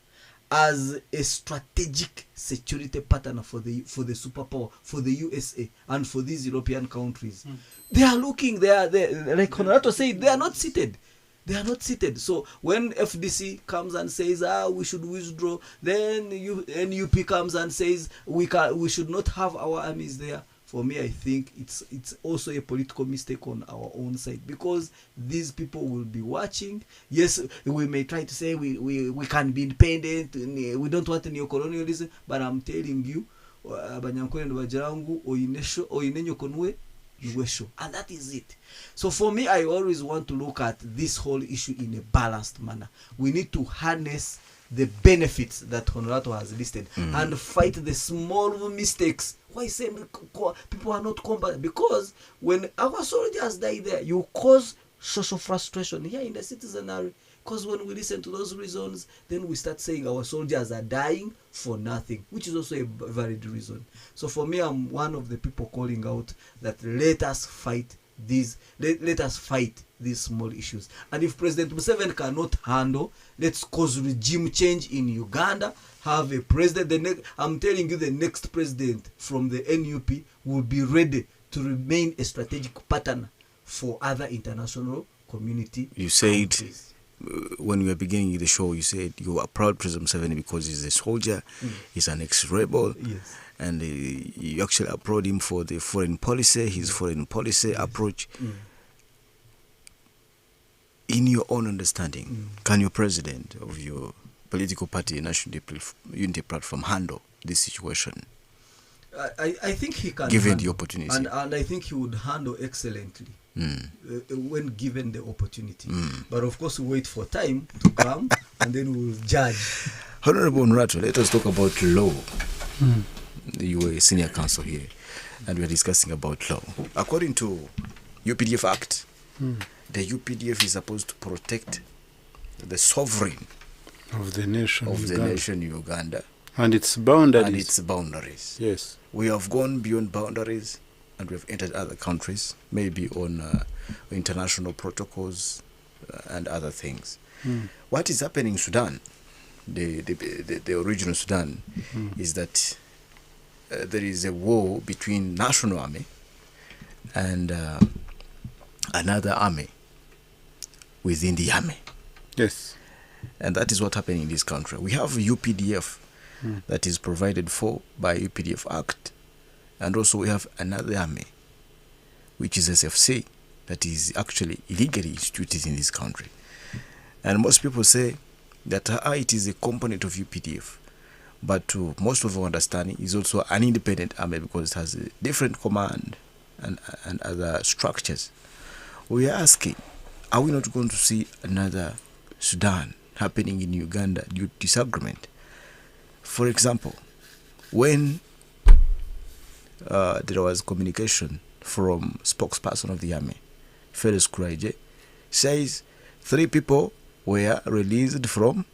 as a strategic security partner for the superpower, for the USA and for these European countries. They are looking, they are like Honorato said, they are not seated. They are not seated. So when FDC comes and says, we should withdraw, then NUP comes and says we should not have our armies there. For me, I think it's also a political mistake on our own side, because these people will be watching. Yes, we may try to say we can be independent, we don't want neo-colonialism, but I'm telling you, and that is it. So for me, I always want to look at this whole issue in a balanced manner. We need to harness the benefits that Honorato has listed and fight the small mistakes. Why say people are not combatant? Because when our soldiers die there, you cause social frustration here in the citizenry. Because when we listen to those reasons, then we start saying our soldiers are dying for nothing, which is also a valid reason. So for me, I'm one of the people calling out that let us fight these small issues. And if President Museveni cannot handle, let's cause regime change in Uganda, have a president. I'm telling you, the next president from the NUP will be ready to remain a strategic partner for other international community. You said, when we were beginning the show, you said you are proud President Museveni because he's a soldier, he's an ex-rebel. Yes. And you actually applaud him for the foreign policy, his foreign policy approach. In your own understanding, can your president of your political party, National Unity Platform, handle this situation? I think he can. Given the opportunity. And I think he would handle excellently when given the opportunity. But of course, we wait for time to come and then we will judge. Honorable Honorato, let us talk about law. You were a senior counsel here, and we are discussing about law. According to UPDF Act, the UPDF is supposed to protect the sovereign of the nation Uganda and its boundaries. Yes, we have gone beyond boundaries and we have entered other countries, maybe on international protocols and other things. What is happening in Sudan, the original Sudan, is that there is a war between national army and another army within the army. Yes. And that is what happened in this country. We have UPDF that is provided for by UPDF Act, and also we have another army, which is SFC, that is actually illegally instituted in this country. And most people say that it is a component of UPDF. But to most of our understanding, is also an independent army because it has a different command and other structures. We are asking, are we not going to see another Sudan happening in Uganda due to disagreement For example, when there was communication from spokesperson of the army, Felix Kuraije, says 3 people were released from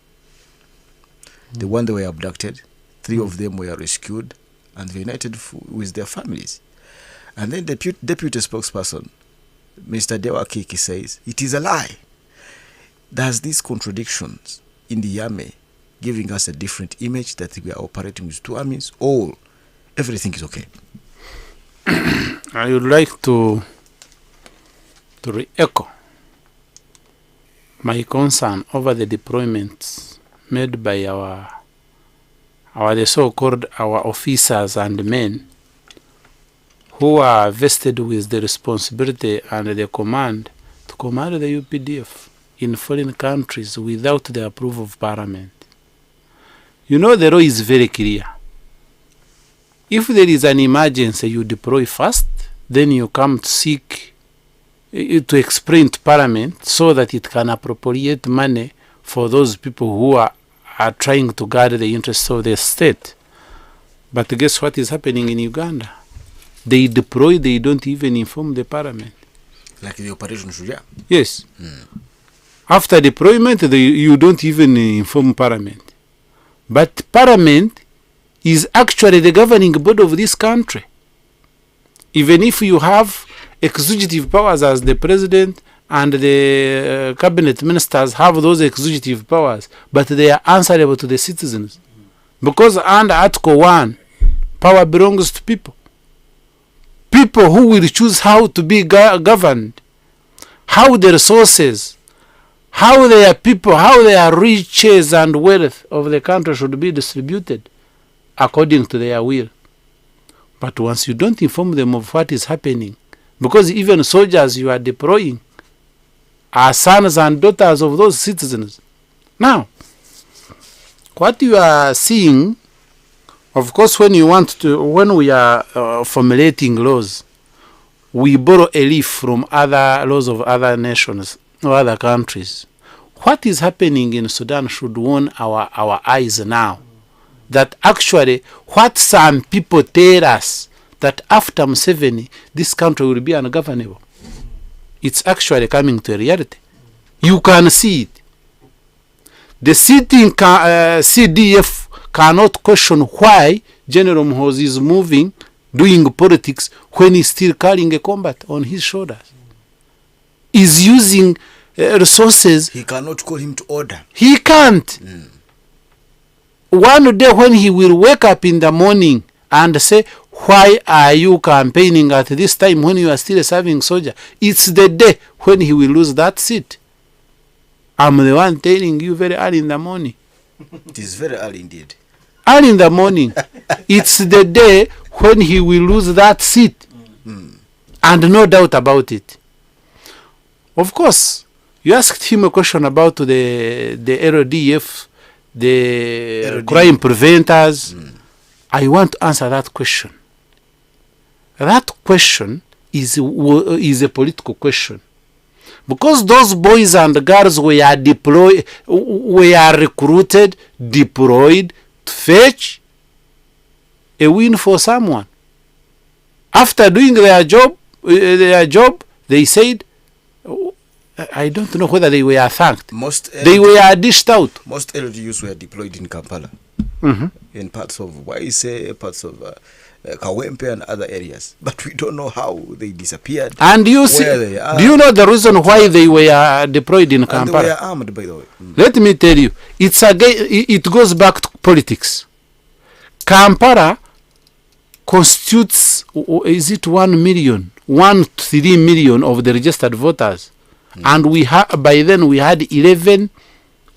the one they were abducted. 3 of them were rescued and reunited with their families. And then the deputy spokesperson, Mr. Dewa Kiki, says it is a lie. There's these contradictions in the army, giving us a different image that we are operating with 2 armies. Everything is okay. I would like to re-echo my concern over the deployments made by our the so-called our officers and men who are vested with the responsibility and the command to command the UPDF in foreign countries without the approval of Parliament. You know, the law is very clear. If there is an emergency, you deploy first, then you come to seek to explain to Parliament so that it can appropriate money for those people who are trying to guard the interests of the state. But guess what is happening in Uganda? They deploy, they don't even inform the Parliament. Like the Operation Shuja? Yes. After deployment, you don't even inform Parliament. But Parliament is actually the governing body of this country. Even if you have executive powers as the president and the cabinet ministers have those executive powers, but they are answerable to the citizens. Because under Article 1, power belongs to people. People who will choose how to be governed, how the resources, how their people, how their riches and wealth of the country should be distributed according to their will. But once you don't inform them of what is happening, because even soldiers you are deploying are sons and daughters of those citizens. Now, what you are seeing, of course, when we are formulating laws, we borrow a leaf from other laws of other nations or other countries. What is happening in Sudan should warn our eyes now. That actually, what some people tell us, that after Museveni, this country will be ungovernable. It's actually coming to reality. You can see it. The sitting CDF cannot question why General Muhoozi is moving, doing politics, when he's still carrying a combat on his shoulders. He's using resources. He cannot call him to order. He can't. One day when he will wake up in the morning and say, why are you campaigning at this time when you are still a serving soldier? It's the day when he will lose that seat. I'm the one telling you very early in the morning. It is very early indeed. Early in the morning. It's the day when he will lose that seat. And no doubt about it. Of course, you asked him a question about the LDF, the crime preventers. I want to answer that question. That question is a political question. Because those boys and girls were deployed, were recruited, deployed to fetch a win for someone. After doing their job, they said, I don't know whether they were thanked. They were dished out. Most LGUs were deployed in Kampala, in parts of Waise, parts of Kawempe and other areas. But we don't know how they disappeared. And you see, do you know the reason why they were deployed in Kampala? And they were armed, by the way. Let me tell you, it goes back to politics. Kampala constitutes, is it 1 million, 1-3 million of the registered voters. And by then we had 11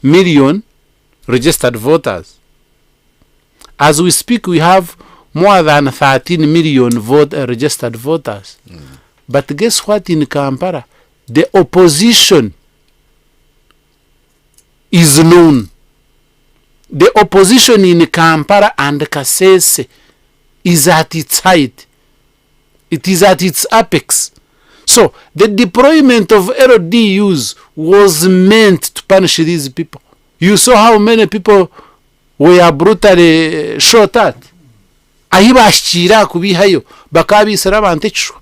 million registered voters. As we speak, we have more than 13 million registered voters. But guess what? In Kampala, the opposition is known. The opposition in Kampala and Kasese is at its height. It is at its apex. So the deployment of LDUs was meant to punish these people. You saw how many people were brutally shot at. Ahi bashira kubihayo bakabisira abantu ekishwa.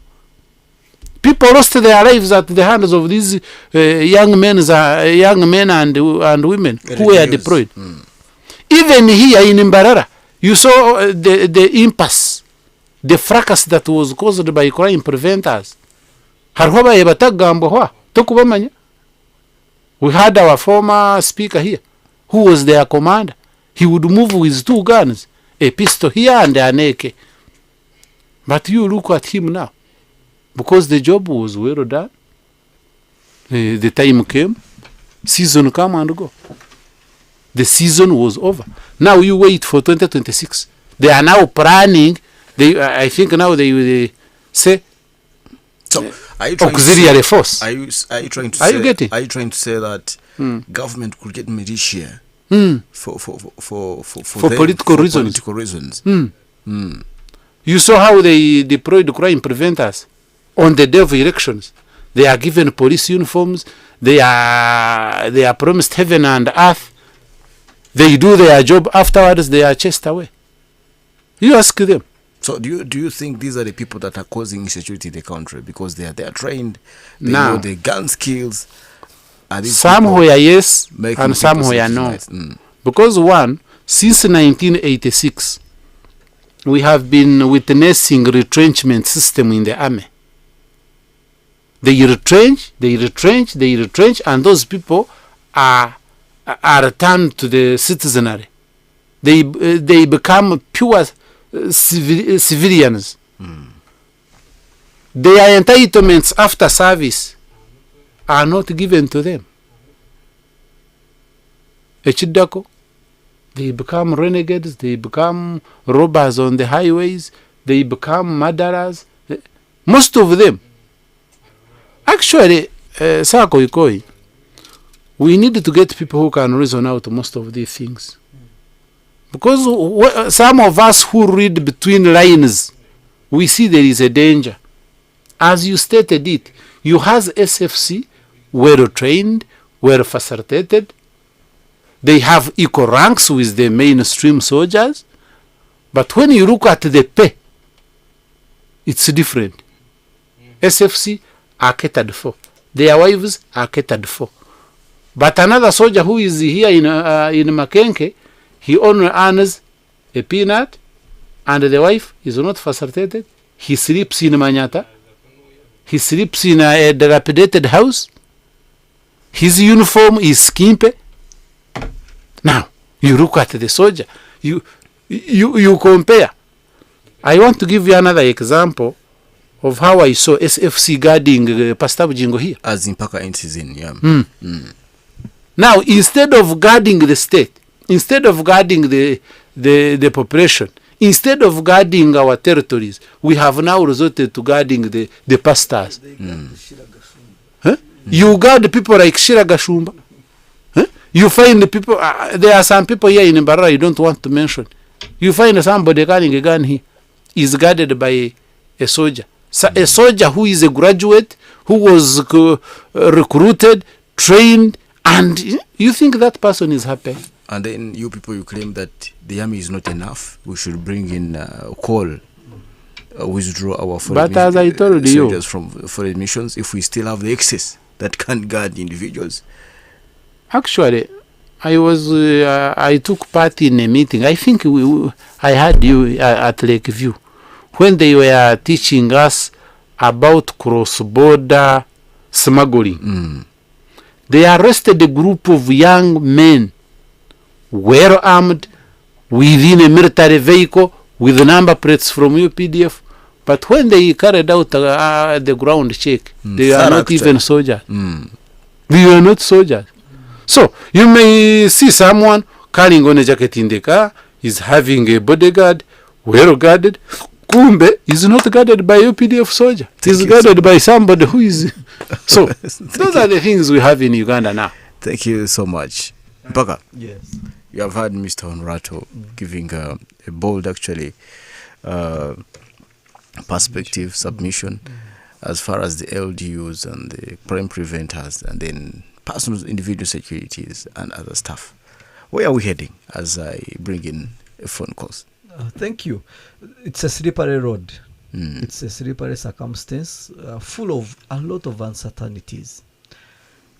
People lost their lives at the hands of these young men and women who were deployed. Even here in Mbarara, you saw the impasse, the fracas that was caused by crime preventers. We had our former speaker here, who was their commander. He would move with 2 guns, a pistol here and an AK. But you look at him now. Because the job was well done, the time came, season come and go. The season was over. Now you wait for 2026. They are now planning. I think now they will say. So, auxiliary force. Are you trying to are you getting? Are you trying to say that government could get militia for political reasons? Political reasons. You saw how they deployed crime preventers on the day of elections. They are given police uniforms. They are promised heaven and earth. They do their job. Afterwards, they are chased away. You ask them. So do you think these are the people that are causing insecurity in the country because they are trained, they know the gun skills? Somewhere yes, and somewhere no. Because one, since 1986, we have been witnessing retrenchment system in the army. They retrench, and those people are returned to the citizenry. They become pure civilians. Their entitlements after service are not given to them. Echidako, they become renegades, they become robbers on the highways, they become murderers. Most of them. Actually, Sako, we need to get people who can reason out most of these things. Because some of us who read between lines, we see there is a danger. As you stated it, you have SFC, well trained, well facilitated. They have equal ranks with the mainstream soldiers. But when you look at the pay, it's different. SFC are catered for. Their wives are catered for. But another soldier who is here in Makenke, he only earns a peanut, and the wife is not facilitated. He sleeps in Manyata. He sleeps in a dilapidated house. His uniform is skimpe. Now, you look at the soldier. You compare. I want to give you another example of how I saw SFC guarding Pastor Bujingo here. As in Paka in season, yeah. Now, instead of guarding the state, instead of guarding the population, instead of guarding our territories, we have now resorted to guarding the pastors. You guard people like Shiragashumba. You find the people, there are some people here in Mbarara you don't want to mention. You find somebody carrying a gun here is guarded by a soldier. So a soldier who is a graduate, who was recruited, trained, and you think that person is happy. And then you people, you claim that the army is not enough. We should bring in withdraw our foreign as I told soldiers from foreign missions if we still have the excess that can guard individuals. Actually, I took part in a meeting. I think I had you at Lakeview when they were teaching us about cross-border smuggling. They arrested a group of young men, well armed, within a military vehicle with number plates from UPDF. But when they carried out the ground check, they are not even soldiers. They were not soldiers. So you may see someone carrying on a jacket in the car, is having a bodyguard, well guarded. Kumbe is not guarded by UPDF soldier. It is guarded by somebody who is. So those are the things we have in Uganda now. Thank you so much. Mpaka. Yes. You have heard Mr. Honrato giving a bold, actually, perspective submission as far as the LDUs and the crime preventers and then personal individual securities and other stuff. Where are we heading as I bring in a phone calls? Thank you. It's a slippery road. It's a slippery circumstance full of a lot of uncertainties.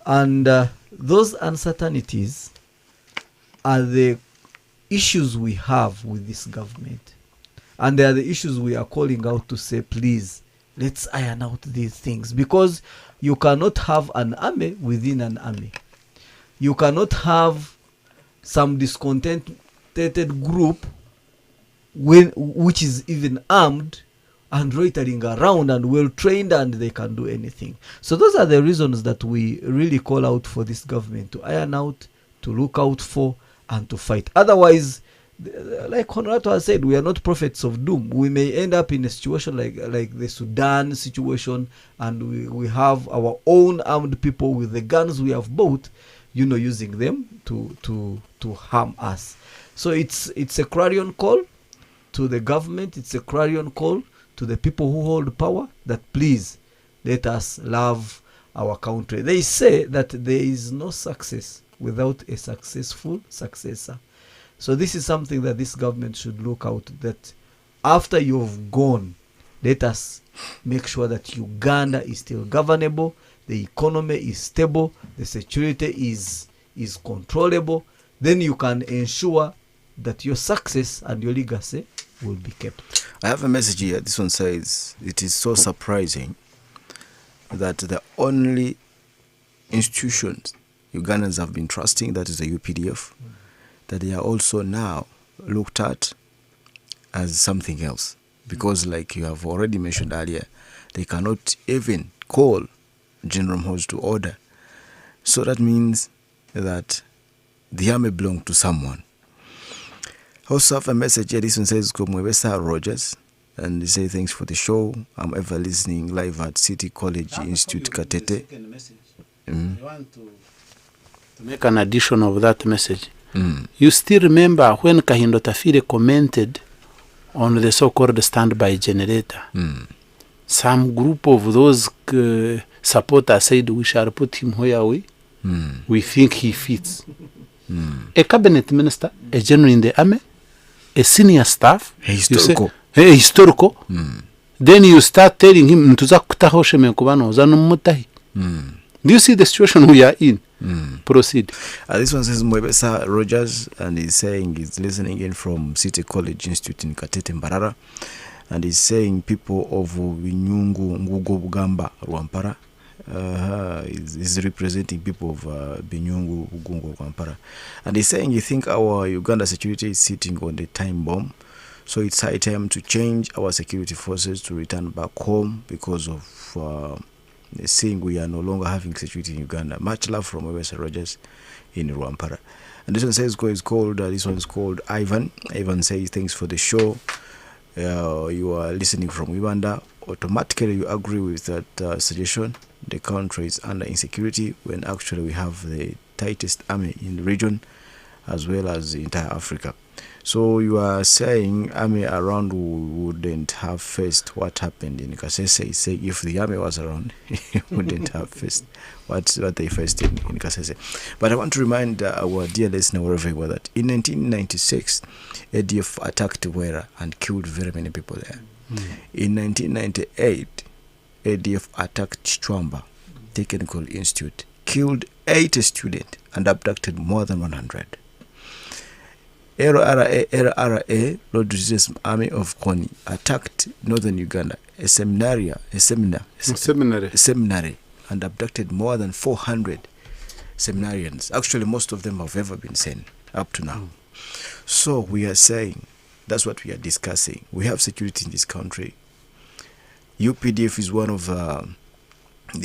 And those uncertainties are the issues we have with this government. And they are the issues we are calling out to say, please, let's iron out these things. Because you cannot have an army within an army. You cannot have some discontented group which is even armed and loitering around and well trained and they can do anything. So those are the reasons that we really call out for this government to iron out, to look out for, and to fight. Otherwise, like Honorato has said, we are not prophets of doom. We may end up in a situation like the Sudan situation, and we have our own armed people with the guns we have bought, using them to harm us. So it's a clarion call to the government. It's a clarion call to the people who hold power that please let us love our country. They say that there is no success without a successful successor. So this is something that this government should look out, that after you've gone, let us make sure that Uganda is still governable, the economy is stable, the security is controllable. Then you can ensure that your success and your legacy will be kept. I have a message here. This one says, it is so surprising that the only institutions Ugandans have been trusting, that is the UPDF, that they are also now looked at as something else. Because like you have already mentioned earlier, they cannot even call General Mhozi to order. So that means that the army belongs to someone. Also have a message here. This one says, Komwebesa Rogers, and they say, thanks for the show. I'm ever listening live at City College Institute Katete. You want to make an addition of that message. You still remember when Kahindo Tafire commented on the so-called standby generator? Some group of those supporters said, we shall put him where we think he fits. A cabinet minister, a general in the army, a senior staff, historical. Then you start telling him, do you see the situation we are in? Proceed. This one says Mwebesa Rogers, and he's saying he's listening in from City College Institute in Katete Mbarara, and he's saying people of Binyungu Ngugo Bugamba Rwampara. He's representing people of Binyungu Ngugo Rwampara, and he's saying he think our Uganda security is sitting on the time bomb, so it's high time to change our security forces to return back home because of saying we are no longer having security in Uganda. Much love from Mwebesa Rogers in Rwampara. And this one says this one is called Ivan. Ivan says, thanks for the show. You are listening from Uganda. Automatically you agree with that suggestion. The country is under insecurity when actually we have the tightest army in the region as well as the entire Africa. So you are saying army around wouldn't have faced what happened in Kasese. Say if the army was around, wouldn't have faced what they faced in Kasese. But I want to remind our dear listener wherever you are that in 1996, ADF attacked Wera and killed very many people there. In 1998, ADF attacked Chwamba Technical Institute, killed 80 students and abducted more than 100. LRA, Lord Resistance Army of Kony, attacked northern Uganda, a seminary, and abducted more than 400 seminarians. Actually, most of them have ever been sent up to now. So we are saying, that's what we are discussing. We have security in this country. UPDF is one of the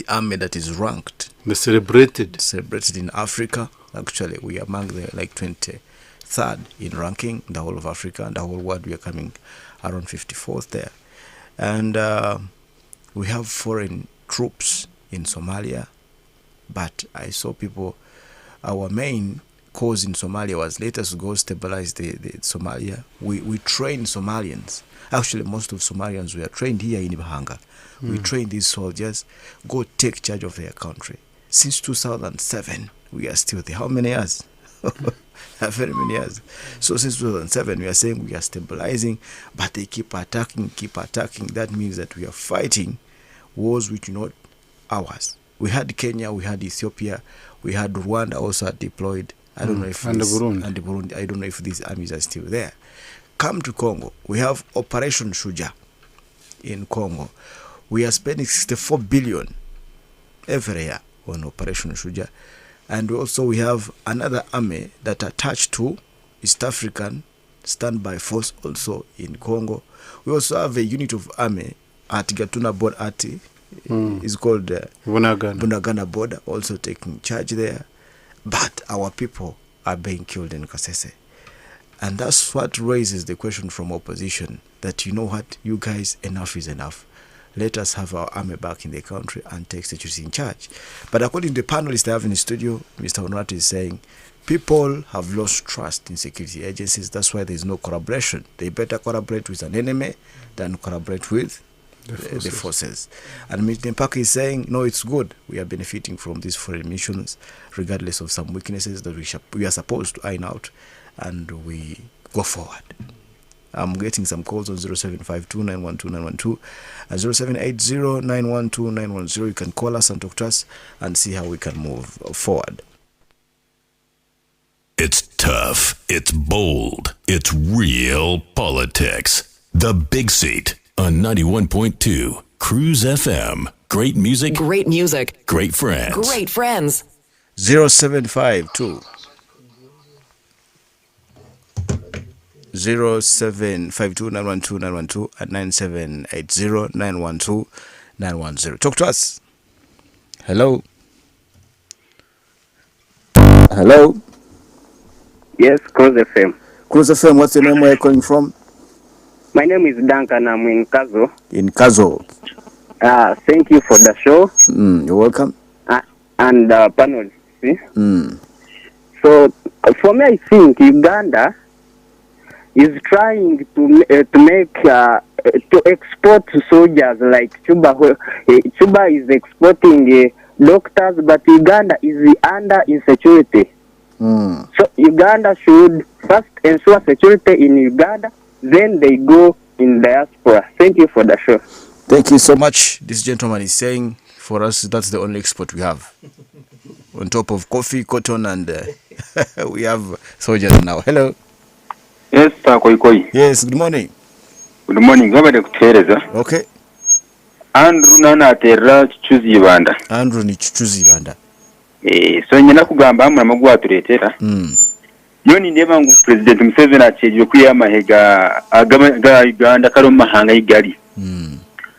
army that is ranked. Celebrated in Africa. Actually, we are among the 23rd in ranking, the whole of Africa and the whole world. We are coming around 54th there. And we have foreign troops in Somalia. But I saw people, our main cause in Somalia was let us go stabilize the Somalia. We train Somalians. Actually, most of Somalians were trained here in Bahanga. We train these soldiers, go take charge of their country. Since 2007, we are still there. How many years? Very many years. So since 2007, we are saying we are stabilizing, but they keep attacking. That means that we are fighting wars which are not ours. We had Kenya, we had Ethiopia, we had Rwanda also deployed. I don't know if and Burundi. I don't know if these armies are still there. Come to Congo. We have Operation Shuja in Congo. We are spending 64 billion every year on Operation Shuja. And also we have another army that attached to East African standby force also in Congo. We also have a unit of army at Gatuna border it's called Bunagana border, also taking charge there. But our people are being killed in Kasese. And that's what raises the question from opposition that, you know what, you guys, enough is enough. Let us have our army back in the country and take security in charge. But according to the panelists I have in the studio, Mr. Honorati is saying people have lost trust in security agencies. That's why there is no collaboration. They better collaborate with an enemy than collaborate with the forces. And Mr. Mpaka is saying, no, it's good. We are benefiting from these foreign missions, regardless of some weaknesses that we are supposed to iron out, and we go forward. I'm getting some calls on 0752912912 and 0780912910. You can call us and talk to us and see how we can move forward. It's tough. It's bold. It's real politics. The Big Seat on 91.2 Cruise FM. Great music. Great music. Great friends. Great friends. 0752 0752912912 and 9780912910. Talk to us. Hello. Hello. Yes, Cruise FM. Cruise FM, what's your name? Where are you calling from? My name is Duncan. I'm in Kazo. In Kazo. Thank you for the show. You're welcome. And panel. So, for me, I think Uganda is trying to make to export soldiers like Cuba. Cuba is exporting doctors, but Uganda is under insecurity. So Uganda should first ensure security in Uganda, then they go in diaspora. Thank you for the show. Thank you so much. This gentleman is saying for us that's the only export we have. On top of coffee, cotton, and we have soldiers now. Hello. Yes, Koi. Yes, good morning. Good morning. Okay. Andrew Nana Terra Chuzi Banda. Andrew ni Chuzi Banda. So nyina kugamba amwe atuletera. Yoni ndeba ngu President Museveni acheje kuyamahega aga Uganda karo mahanga igari.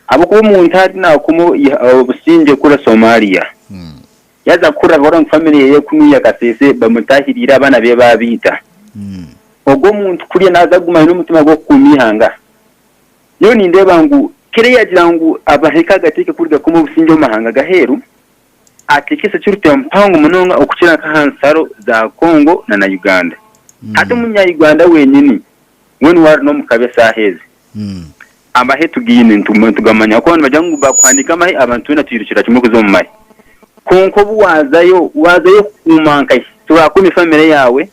Abo ko umuntu ari na kumo obusinje kura Somalia. Yaza kura goron family ye kunuya kasese bamutahirira abana be babita. Ogo muntu kuriye naza guma n'umutima go kumihanga. Yoni ndeba ngu kire yagira ngu abaheka gateke kurga kumo businje mahanga gaheru. Atikisa cyurute mpango munonga okukira kahansaro za Congo na Uganda. Hata munya Uganda wenyini wenu wari no mukabesa heze. Abahe tugine tugamanya ko bajangu bakwandika mahi abantu na tuyirukira kimwe kuzo mu mahi. Konko buwazayo kumanka turakumi family yawe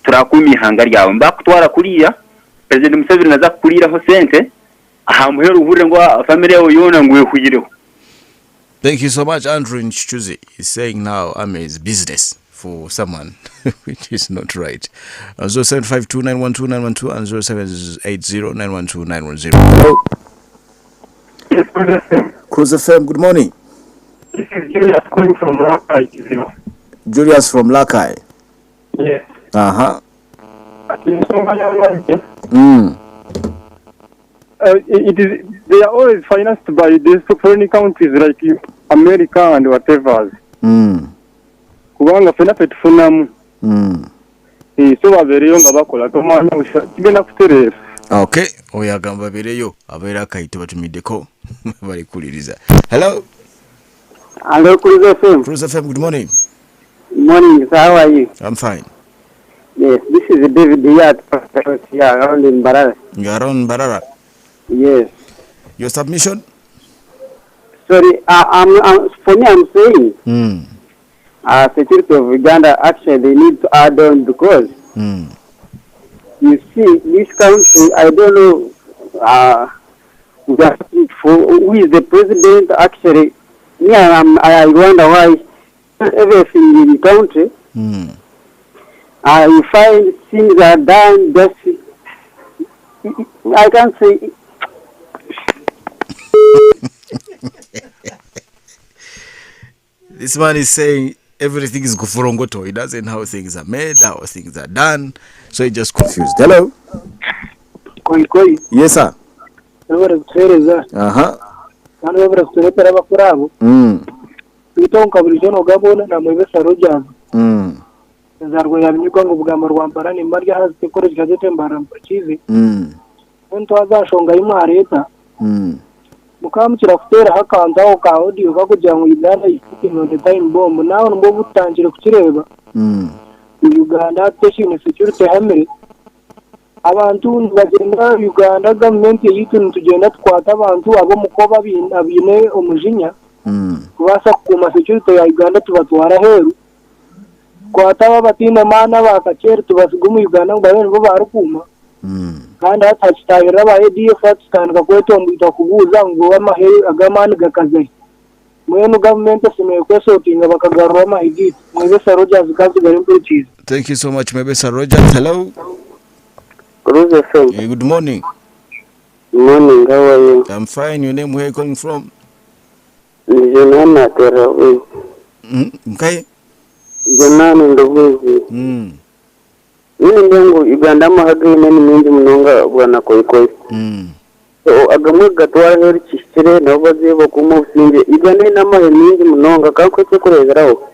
turakumi hanga ryawe mbakutwara kuriya President Museveni naza kurira ho sente aha muhero uhure ngo family yawe yona ngwe kuyireho. Thank you so much, Andrew Nchuzi. He's saying now army is business for someone, which is not right. 0752912912 and 0780912910. Hello. Yes, Cruise FM. Cruise FM, good morning. This is Julius calling from Lakai. Julius from Lakai. Yes. They are always financed by these foreign countries like America and whatever. Kubanga fena petufunamu. So babereyo ngabakola tomanya kigenda kuterera. Okay, oyagamba bereyo abera kayite batumideko bali kuliriza. Hello. Hello, Cruise FM. Cruise FM, good morning. Good morning, sir. How are you? I'm fine. Yes, this is David here around in Barara. You're around Barara? Yes. Your submission? Sorry, for me, I'm saying security of Uganda actually they need to add on because you see this country, I don't know who is the president actually. I wonder why everything in the country you find things are done just I can't say. This man is saying everything is gufurongoto. He doesn't know how things are made, how things are done. So he just confused. Hello? Koi. Yes, sir. Aha. Itonka bulijono gabona na mwebesa roja. Zargo ya mnyukango bugama rwampara ni marya hazi kore gazete mbara mpachizi. Ento azashonga imwe areta. Mukamukira kutera hakanzaho ka audio kakugira ngo Uganda ifite no time bomb naho ngo butangire kukireba. Uganda ateshin security hamere. Abantu bagenda Uganda government yituntu tugenda twata abantu abo mukoba abine umujinya. Kubasa kuma security ya Uganda tubatwara heru. Kwata batina mana bakakera tubasigumu Uganda ngo babo barukuma. Kandi hatachitayira ba ADF atandika kweto mbita kubuza ngo amahe agamani gakaze. Mwenu government asimeye kwesotinga bakagarura amahigi. Mwebesa Rogers kazi gari mpechize. Thank you so much, Mwebesa Rogers. Hello. Hey, good morning. Good morning, how are you? I'm fine. Your name, where are you calling from? Jonana Terawi. Okay. Jonana Ndobuzi. Mimi ndengo Uganda mahagi nani mingi mnonga bwana Koi. So agamwe gatwara heri chishire nabaze bokumu singe Uganda namahe mingi mnonga kako cyekurezeraho.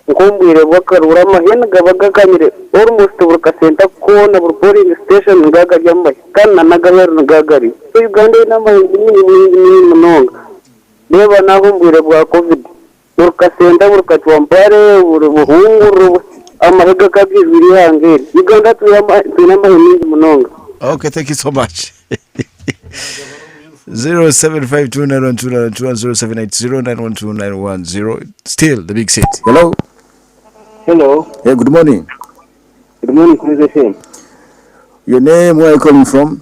Nkumbwire bakarura mahena gabaga kamire almost burka center ko na polling station ngaga jambai kana nagaher ngagari. So Uganda namahe mingi mnonga. Deba nakumbwire bwa covid burka center burka twampare buhunguru amahega kabiri hangere Uganda tuyama mingi munonga. Okay, thank you so much. 0752912912 Still the big city. Hello. Yeah, good morning. Good morning, Cruise FM. Your name, where are you calling from?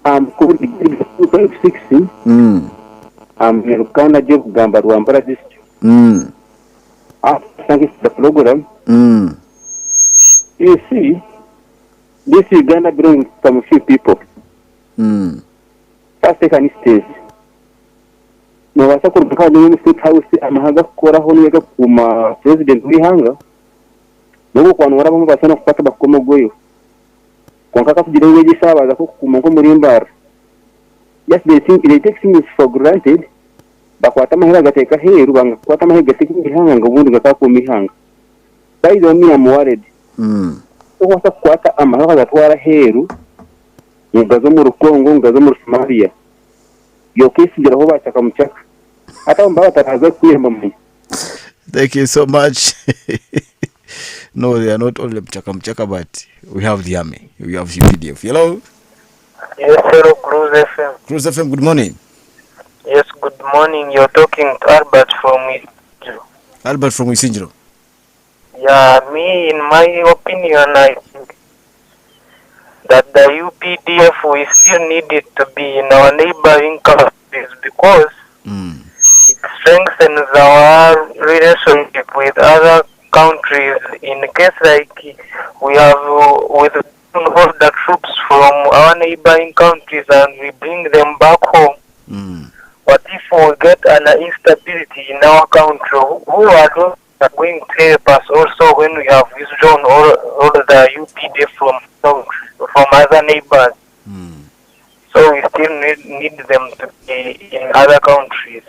I'm calling 560. I'm Rukana Job Gamba Rwampara district. Thank you for the program. You see, this Uganda belongs from a few people. First, take an stage. No, I said, because the state house, I'm having a quarter honey from President Wihanga. No one whatever was son of Pata Bakomogoyo. Concaka did already serve as a Kumorimbar. Yes, they think they take things for granted. But what am I going to take a hair? What am I getting behind and go to the top of me hang? By the me, I'm worried. So what's a quarter amaha that were a hair? Gazamur Congo, Gazamur Somalia. Your case is over Chakamchak. I don't know that has a queer mommy. Thank you so much. No, they are not only Chakamchaka, but we have the army. We have Updf. Hello? Yes, hello, Cruise FM. Cruise FM, good morning. Yes, good morning. You're talking to Albert from Isinjiro. Albert from Isinjiro. Yeah, me, in my opinion, I think that the UPDF we still need it to be in our neighboring countries because it strengthens our relationship with other countries. In case like we have withdrawn the troops from our neighboring countries and we bring them back home. But if we get an instability in our country, who are those that are going to help us also when we have withdrawn all the UPDF from other neighbors? So we still need them to be in other countries.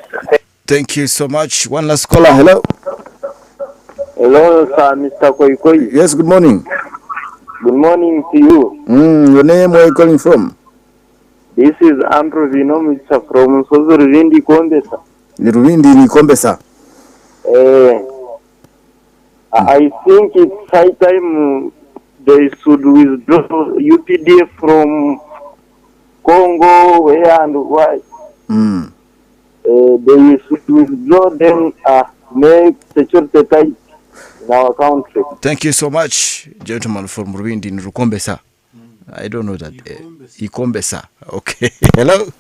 Thank you so much. One last caller. Hello. Hello, sir, Mr. Koi. Yes, good morning. Good morning to you. Your name, where are you calling from? This is Andrew Vinomisa from Ruvindi Kombesa. Ruvindi Kombesa. I think it's high time they should withdraw UPDF from Congo, where and why. They should withdraw them make security tight in our country. Thank you so much, gentleman from Rwindi in Rukombesa. I don't know that. Ikombesa. Okay. Hello?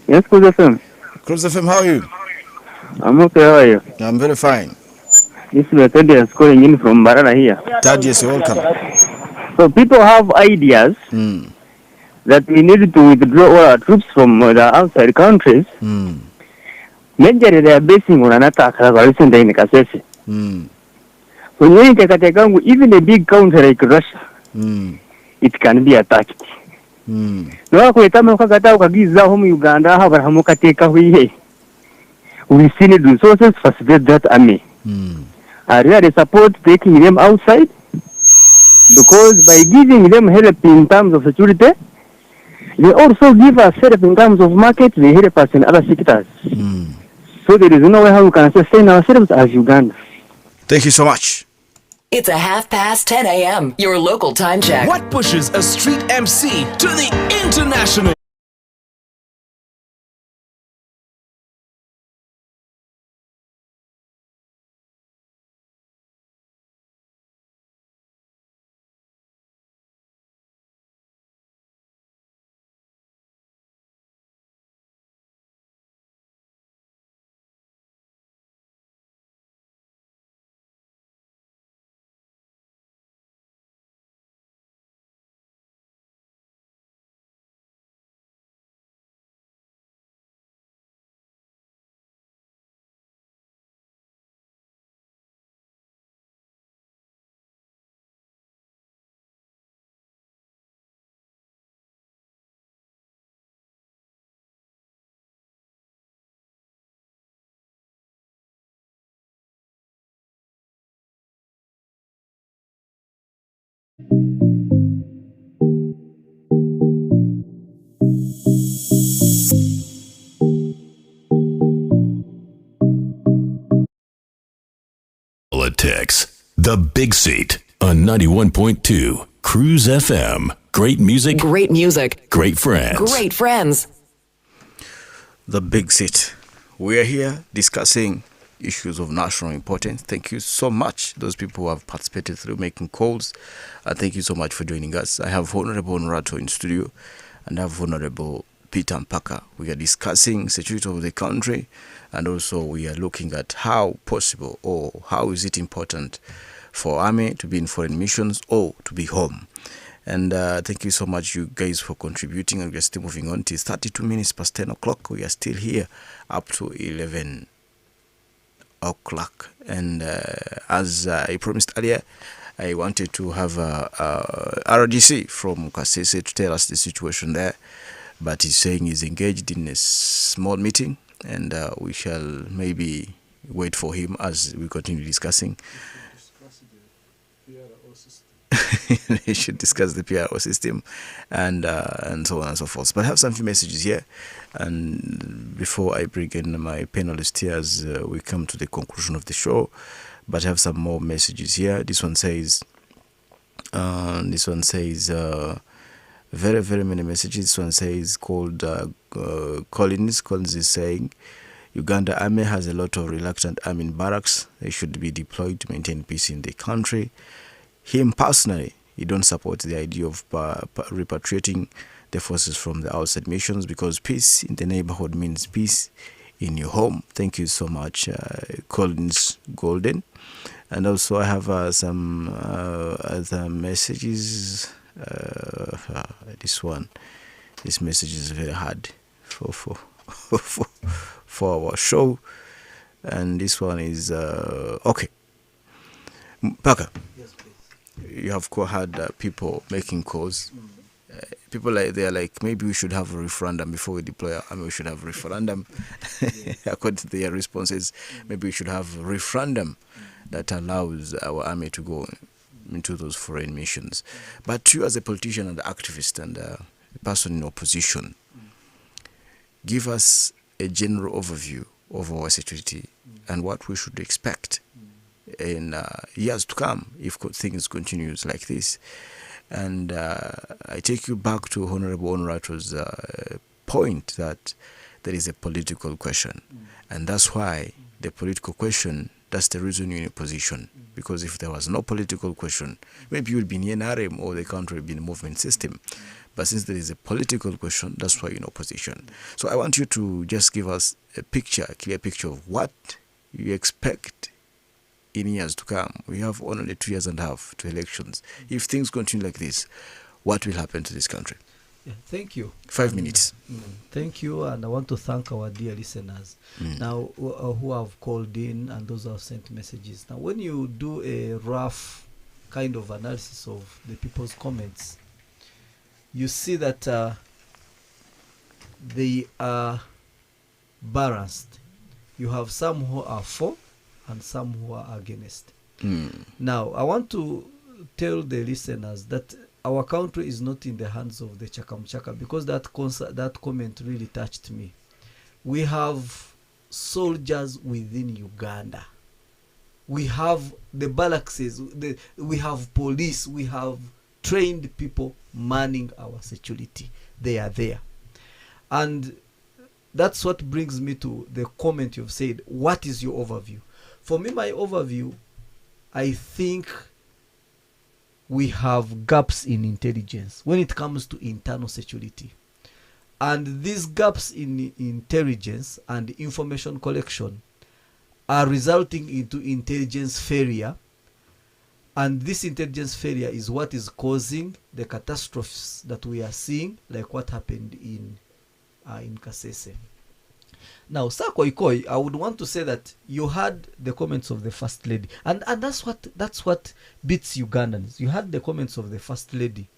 Yes, Cruz FM. Cruz FM, how are you? I'm okay, how are you? I'm very fine. This is Thaddeus calling in from Barara here. Thaddeus, welcome. So people have ideas that we need to withdraw all our troops from the outside countries. Majorly they are basing on an attack like recent in Kasese. When you take even a big country like Russia, it can be attacked. No, home Uganda, we still need resources to facilitate that army. I really support taking them outside because by giving them help in terms of security, they also give us help in terms of market, they help us in other sectors. So there is no way how we can sustain ourselves as Uganda. Thank you so much. It's a 10:30 a.m. Your local time check. What pushes a street MC to the international? Politics. The Big Seat on 91.2 Cruise FM. Great music. Great music. Great friends. Great friends. The Big Seat. We are here discussing issues of national importance. Thank you so much, those people who have participated through making calls. Thank you so much for joining us. I have Honorable Nrato in studio and I have Honorable Peter Mpaka. We are discussing security of the country, and also we are looking at how possible or how is it important for army to be in foreign missions or to be home. And thank you so much, you guys, for contributing. And we are still moving on. It is 32 minutes past 10 o'clock. We are still here up to 11 o'clock. And as I promised earlier, I wanted to have RDC from Kasese to tell us the situation there. But he's saying he's engaged in a small meeting, and we shall maybe wait for him as we continue discussing. They should discuss the PRO system and so on and so forth. But I have some few messages here, and before I bring in my panelists here as we come to the conclusion of the show, but I have some more messages here. This one says very, very many messages. This one says called Collins. Collins is saying, Uganda Army has a lot of reluctant army in barracks. They should be deployed to maintain peace in the country. Him personally, he don't support the idea of repatriating the forces from the outside missions, because peace in the neighborhood means peace in your home. Thank you so much, Collins Golden. And also I have some other messages. This message is very hard for our show, and this one is okay. Paka, yes, please. You have had people making calls. People they're like, maybe we should have a referendum before we deploy. We should have a referendum. According to their responses, maybe we should have a referendum that allows our army to go into those foreign missions. But you, as a politician and activist and a person in opposition, give us a general overview of our security and what we should expect in years to come if things continues like this. And I take you back to Honorable Onrato's point that there is a political question, and that's why the political question. That's the reason you're in a position. Because if there was no political question, maybe you would be in NRM or the country would be in a movement system. But since there is a political question, that's why you're in opposition. So I want you to just give us a clear picture of what you expect in years to come. We have only 2 years and a half to elections. If things continue like this, what will happen to this country? Yeah, thank you. 5 minutes. Thank you, and I want to thank our dear listeners now who have called in and those who have sent messages. Now, when you do a rough kind of analysis of the people's comments, you see that they are balanced. You have some who are for and some who are against. Now, I want to tell the listeners that our country is not in the hands of the Chakamchaka, because that comment really touched me. We have soldiers within Uganda. We have the barracks, we have police, we have trained people manning our security. They are there. And that's what brings me to the comment you've said. What is your overview? For me, my overview, I think we have gaps in intelligence when it comes to internal security. And these gaps in intelligence and information collection are resulting into intelligence failure. And this intelligence failure is what is causing the catastrophes that we are seeing, like what happened in Kasese. Now, Sakoikoi, I would want to say that you heard the comments of the First Lady, and that's what beats Ugandans. You heard the comments of the First Lady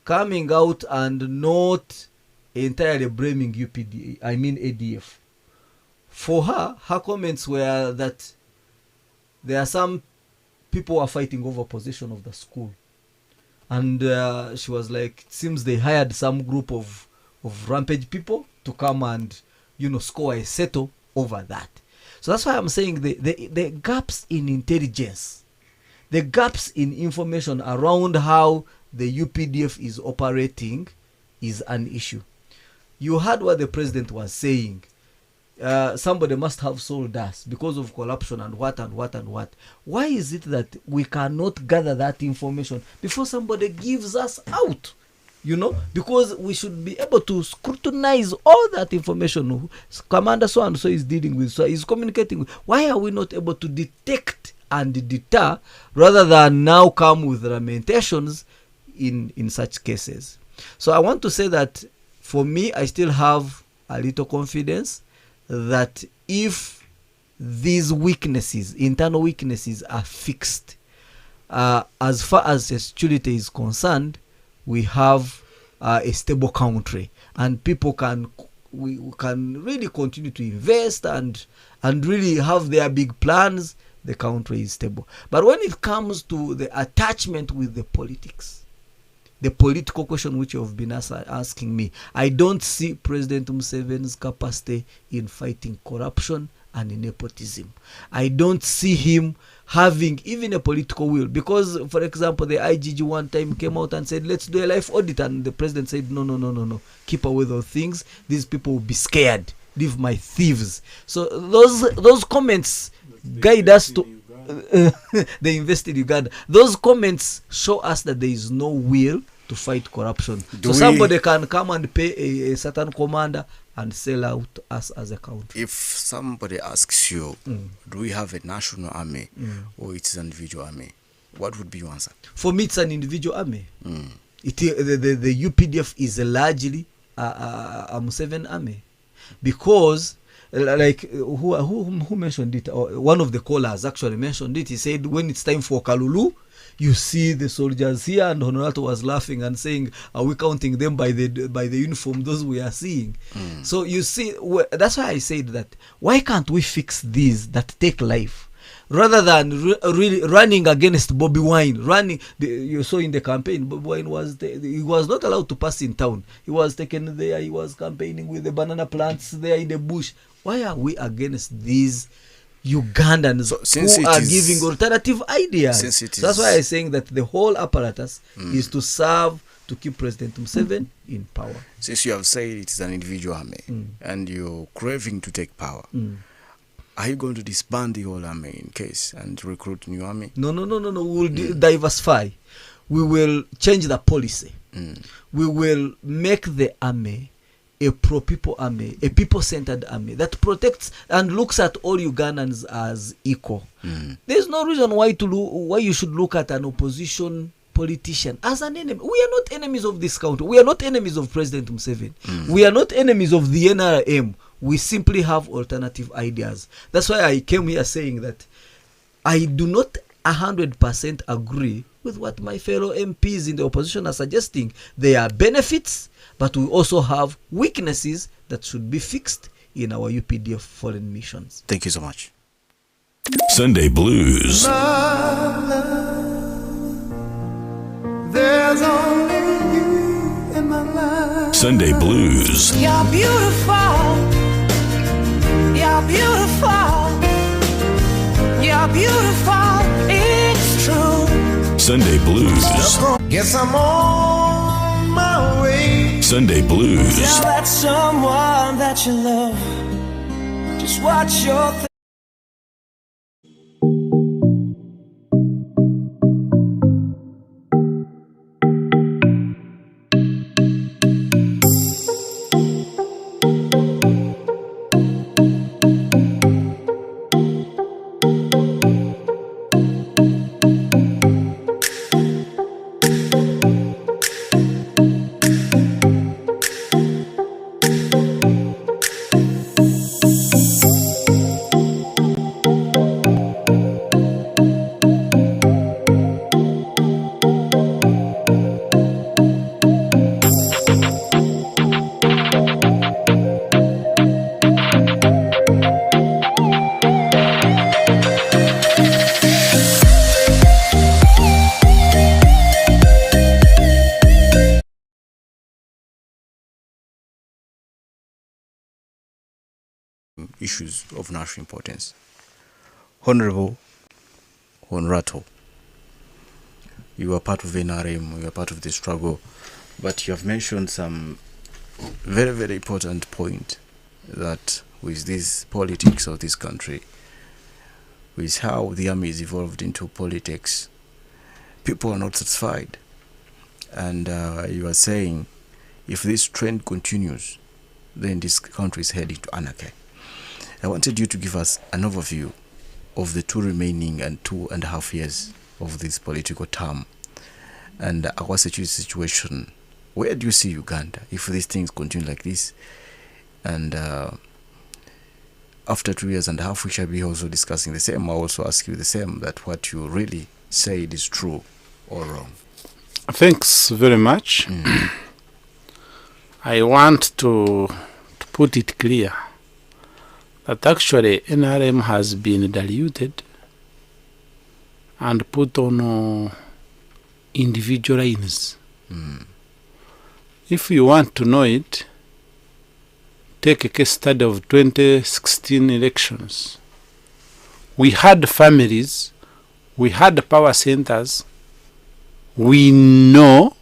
coming out and not entirely blaming ADF. For her comments were that there are some people who are fighting over possession of the school, and she was like, it seems they hired some group of rampage people to come and score a settle over that. So that's why I'm saying the gaps in intelligence, the gaps in information around how the UPDF is operating is an issue. You heard what the president was saying. Somebody must have sold us because of corruption and what. Why is it that we cannot gather that information before somebody gives us out? Because we should be able to scrutinize all that information Commander so and so is dealing with, so is communicating with. Why are we not able to detect and deter rather than now come with lamentations in such cases? So I want to say that for me, I still have a little confidence that if these weaknesses, internal weaknesses, are fixed, as far as the security is concerned, we have a stable country, and people can really continue to invest and really have their big plans. The country is stable. But when it comes to the attachment with the politics, the political question which you have been asking me, I don't see President Museveni's capacity in fighting corruption and nepotism. I don't see him having even a political will, because, for example, the IGG one time came out and said, let's do a life audit, and the president said, no, keep away those things. These people will be scared. Leave my thieves. So those comments guide us to they invest in Uganda. Those comments show us that there is no will to fight corruption. Somebody can come and pay a certain commander and sell out us as a country. If somebody asks you, do we have a national army or it's an individual army, what would be your answer? For me, it's an individual army. The UPDF is largely a Museveni army, because like who mentioned it? One of the callers actually mentioned it. He said when it's time for Kalulu, you see the soldiers here, and Honorato was laughing and saying, are we counting them by the uniform, those we are seeing? So you see, that's why I said that, why can't we fix these that take life, rather than really running against Bobby Wine? You saw in the campaign, Bobby Wine he was not allowed to pass in town. He was taken there, he was campaigning with the banana plants there in the bush. Why are we against these Ugandans who are giving alternative ideas? So that's why I'm saying that the whole apparatus is to serve to keep President Museveni in power. Since you have said it is an individual army and you're craving to take power, Are you going to disband the whole army in case and recruit new army? No. We will diversify. We will change the policy. We will make the army a pro-people army, a people-centered army that protects and looks at all Ugandans as equal. There's no reason why you should look at an opposition politician as an enemy. We are not enemies of this country. We are not enemies of President Museveni. We are not enemies of the NRM. We simply have alternative ideas. That's why I came here saying that I do not 100% agree with what my fellow MPs in the opposition are suggesting. There are benefits, but we also have weaknesses that should be fixed in our UPDF foreign missions. Thank you so much. Sunday Blues. There's only you in my life. Sunday Blues. You're beautiful. You're beautiful. You're beautiful. It's true. Sunday Blues. Guess I'm on my way. Sunday Blues. Tell that someone that you love just what you're thinking. Issues of national importance. Honorable Honrato, you are part of NRM, you are part of the struggle, but you have mentioned some very, very important point that with this politics of this country, with how the army is evolved into politics, people are not satisfied. And you are saying if this trend continues, then this country is heading to anarchy. I wanted you to give us an overview of the two remaining and 2.5 years of this political term and our situation. Where do you see Uganda if these things continue like this? And after 2.5 years, we shall be also discussing the same. I'll also ask you the same, that what you really said is true or wrong. Thanks very much. I want to put it clear that actually NRM has been diluted and put on individual lines. If you want to know it, take a case study of 2016 elections. We had families, we had power centers. We know,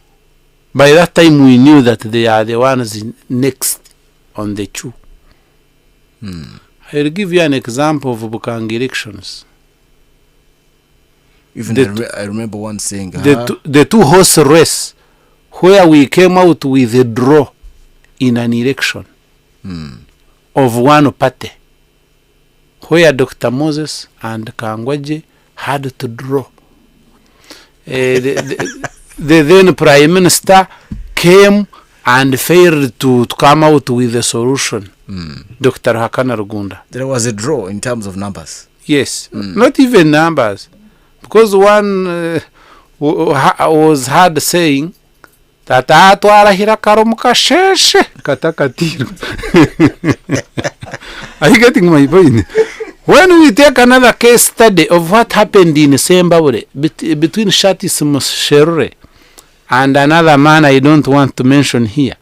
by that time we knew that they are the ones next on the queue. I'll give you an example of Bukang elections. Even I remember one saying the two-horse race, where we came out with a draw in an election of one party, where Dr. Moses and Kangwaje had to draw. The then Prime Minister came and failed to come out with a solution. Dr. Hakana Rugunda. There was a draw in terms of numbers. Yes, not even numbers. Because one was heard saying that atwarahira karomukasheshe katakatiru. Are you getting my point? When we take another case study of what happened in Sembabure between Shatis Mushere and another man I don't want to mention here,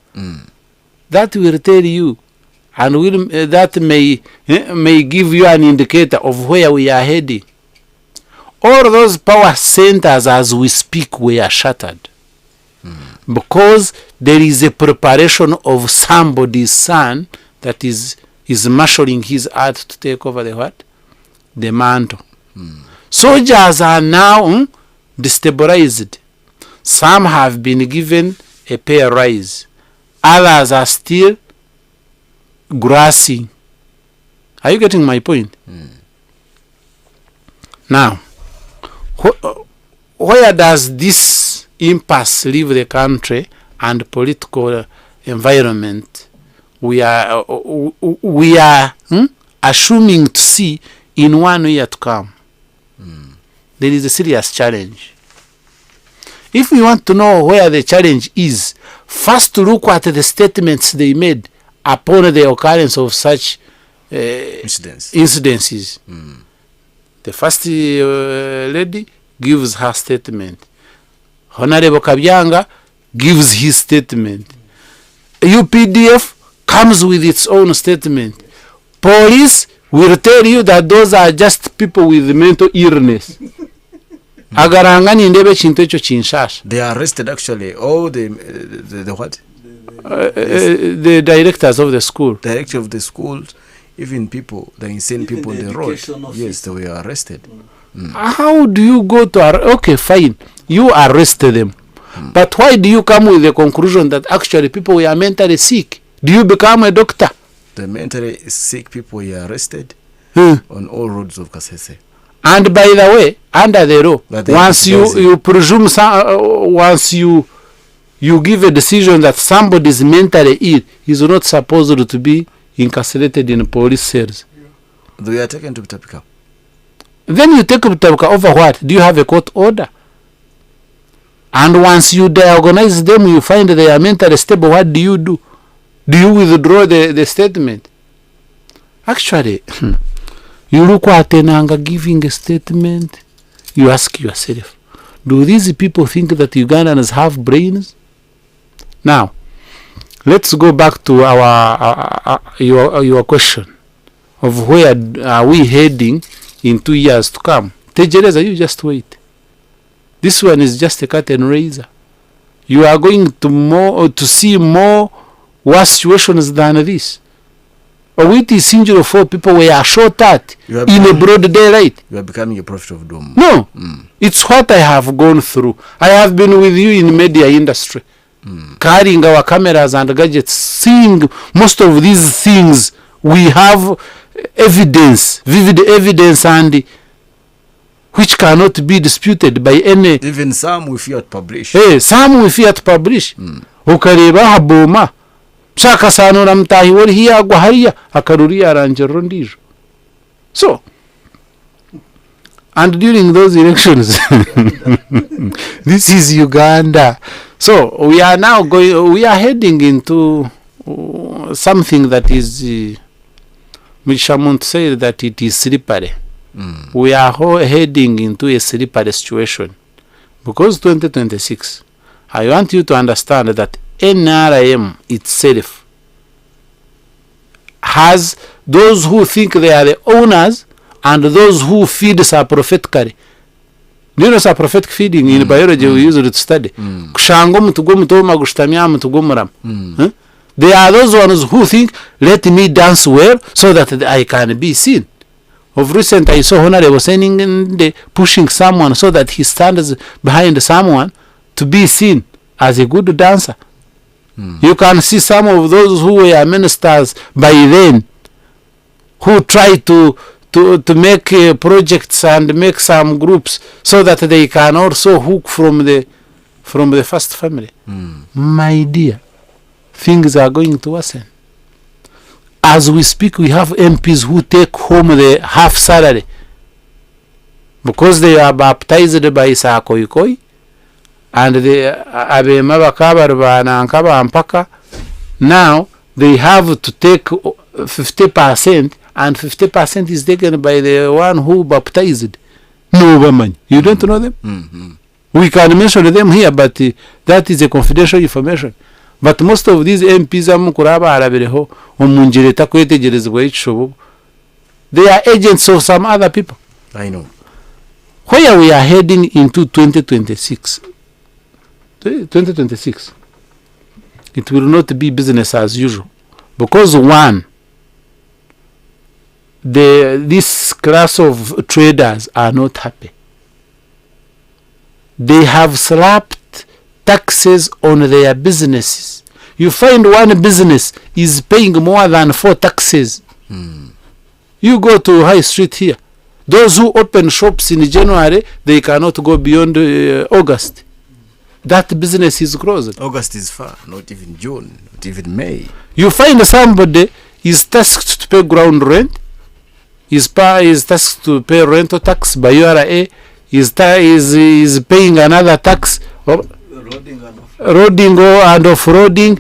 that will tell you, and that may give you an indicator of where we are heading. All those power centers as we speak were shattered because there is a preparation of somebody's son that is is marshalling his art to take over the what? The mantle. Soldiers are now destabilized. Some have been given a pay rise. Others are still grassing. Are you getting my point? Now, where does this impasse leave the country and political environment we are assuming to see in 1 year to come? There is a serious challenge. If we want to know where the challenge is, first look at the statements they made upon the occurrence of such incidences. The first lady gives her statement. Honorable Kabyanga gives his statement. UPDF comes with its own statement. Police will tell you that those are just people with mental illness. Agarangani ndebe chintu echo chinshasha. They arrested actually all the what? The directors of the school. Director of the schools, even people, the insane people on the road. Yes, they were arrested. How do you go to okay, fine, you arrested them, but why do you come with the conclusion that actually people were mentally sick? Do you become a doctor? The mentally sick people were arrested on all roads of Kasese. And by the way, under the law, once you presume once you give a decision that somebody is mentally ill, he's not supposed to be incarcerated in police cells. They are taken to Butapika. Then you take Butapika over what? Do you have a court order? And once you diagnose them, you find they are mentally stable, what do you do? Do you withdraw the statement? Actually, you look at Tenanga giving a statement, you ask yourself, do these people think that Ugandans have brains? Now, let's go back to your question of where are we heading in 2 years to come. Tejereza, you just wait. This one is just a curtain raiser. You are going to see more worse situations than this. Owiti Sinjiro 4 people were shot at in a broad daylight. You are becoming a prophet of doom. No, it's what I have gone through. I have been with you in media industry, carrying our cameras and gadgets, seeing most of these things. We have evidence, vivid evidence, and which cannot be disputed by any. Even some we fear to publish. Some we fear to publish. Ukareba haboma. Shaka sanura mtahi wali hiya agwa hariya akaruria aranjero ndijo. So, and during those elections, this is Uganda. So we are now we are heading into something that is, Mishamont said that it is slippery. We are heading into a slippery situation. Because 2026, I want you to understand that NRM itself has those who think they are the owners and those who feed saprophetically. Do you know saprophetic feeding in biology we use it to study? Kushango mutugo mutoma gushtamia mutugo muram. They are those ones who think, let me dance well so that I can be seen. Of recent, I saw Honorable saying pushing someone so that he stands behind someone to be seen as a good dancer. You can see some of those who were ministers by then who try to make projects and make some groups so that they can also hook from the first family. My dear, things are going to worsen. As we speak, we have MPs who take home the half salary because they are baptized by Sakoikoi, and now they have to take 50%, and 50% is taken by the one who baptized. No woman, you don't know them. We can mention them here, but that is a confidential information. But most of these MPs they are agents of some other people. I know. Where we are heading into 2026, it will not be business as usual. Because one, this class of traders are not happy. They have slapped taxes on their businesses. You find one business is paying more than 4 taxes. You go to High Street here. Those who open shops in January, they cannot go beyond August. That business is closed. August is far, not even June, not even May. You find somebody is tasked to pay ground rent, is tasked to pay rental tax by URA, is paying another tax, roading and off-roading,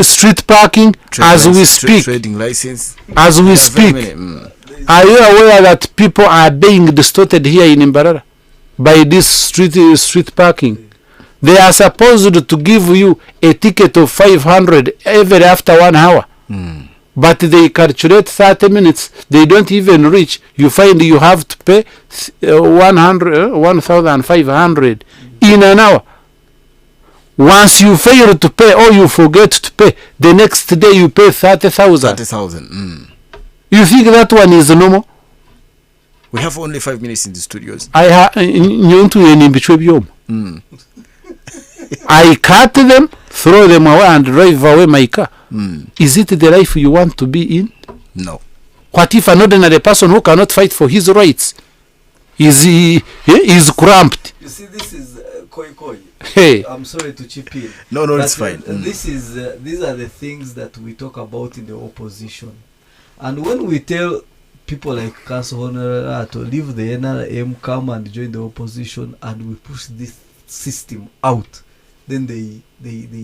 street parking, as we speak. Trading license. As we speak. Are you aware that people are being distorted here in Mbarara by this street parking? They are supposed to give you a ticket of 500 every after 1 hour. But they calculate 30 minutes. They don't even reach. You find you have to pay 1,500 in an hour. Once you fail to pay or you forget to pay, the next day you pay 30,000. 30,000. You think that one is normal? We have only 5 minutes in the studios. I cut them, throw them away, and drive away my car. Is it the life you want to be in? No. What if an ordinary person who cannot fight for his rights is cramped? You see, this is koi. Hey, I'm sorry to chip in. No, it's fine. These are the things that we talk about in the opposition, and when we tell people like Council Honorable to leave the NRM, come and join the opposition, and we push this system out, then they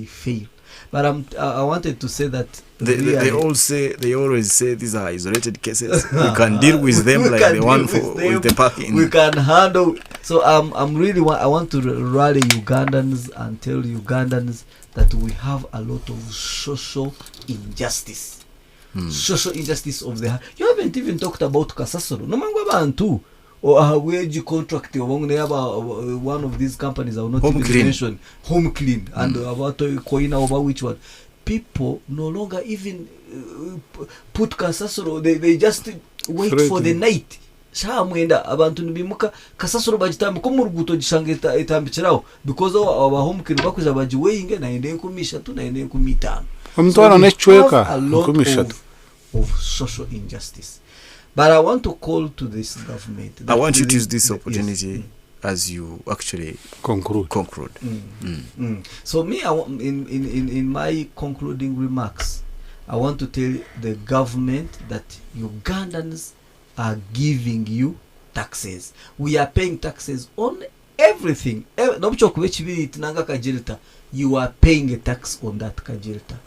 fail. But I wanted to say that they always say these are isolated cases. We can deal with them like the one with the parking. We can handle. So I want to rally Ugandans and tell Ugandans that we have a lot of social injustice. Social injustice of the. You haven't even talked about Kasasoro. No mango bantu. Or a wage contract one of these companies I will not Home even Clean. mention. Home Clean. And about Koina over which one. People no longer even put Kasasoro. They just wait for the night. Mwenda abantu nibimuka Kasasoro bagitambi ko mu ruguto gishange itambikiraho because our Home Clean bakuza bagiweinge na ende kumisha tu na ende kumitano. Mtwana nechweka a lot of social injustice. But I want to call to this government. I want you to use this opportunity as you actually conclude. So me, in my concluding remarks, I want to tell the government that Ugandans are giving you taxes. We are paying taxes on everything. You are paying a tax on that kajilta.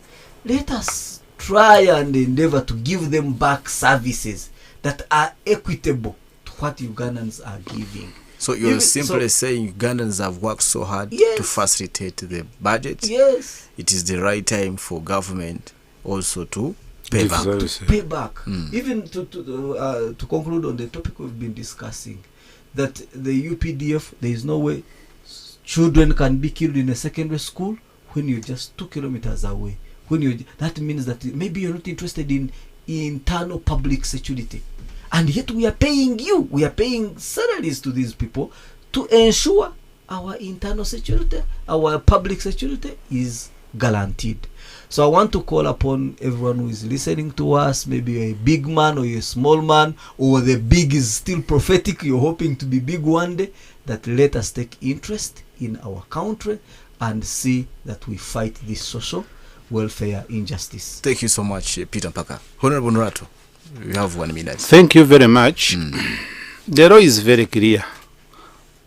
Let us try and endeavor to give them back services that are equitable to what Ugandans are giving. So you're simply saying Ugandans have worked so hard to facilitate the budget. Yes. It is the right time for government also to pay back. Even to conclude on the topic we've been discussing, that the UPDF, there is no way children can be killed in a secondary school when you're just 2 kilometers away. That means that maybe you're not interested in internal public security, and yet we are paying salaries to these people to ensure our internal security, our public security is guaranteed. So I want to call upon everyone who is listening to us, maybe a big man or a small man, or the big is still prophetic, you're hoping to be big one day, that let us take interest in our country and see that we fight this social welfare injustice. Thank you so much, Peter Mpaka. Honorable Nurato, you have 1 minute. Thank you very much. The law is very clear.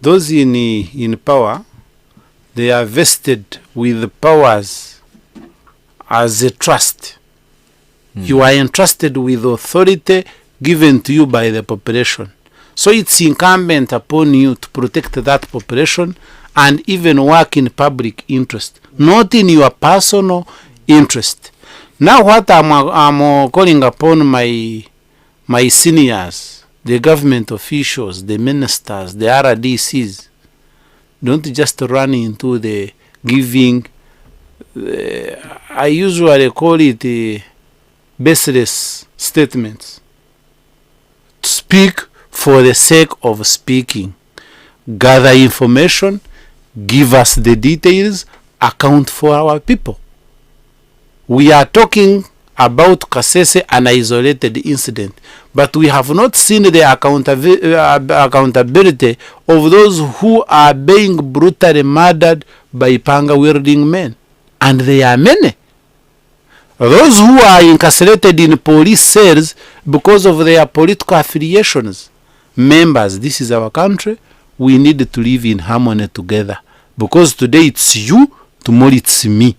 Those in power, they are vested with powers as a trust. You are entrusted with authority given to you by the population. So it's incumbent upon you to protect that population and even work in public interest, not in your personal interest. Now what I'm calling upon my seniors, the government officials, the ministers, the RDCs, don't just run into the giving, I usually call it baseless statements. speak for the sake of speaking. Gather information, give us the details, account for our people. We are talking about Kasese, an isolated incident, but we have not seen the accountability of those who are being brutally murdered by panga-wielding men. And they are many. Those who are incarcerated in police cells because of their political affiliations. Members, this is our country. We need to live in harmony together. Because today it's you, tomorrow it's me.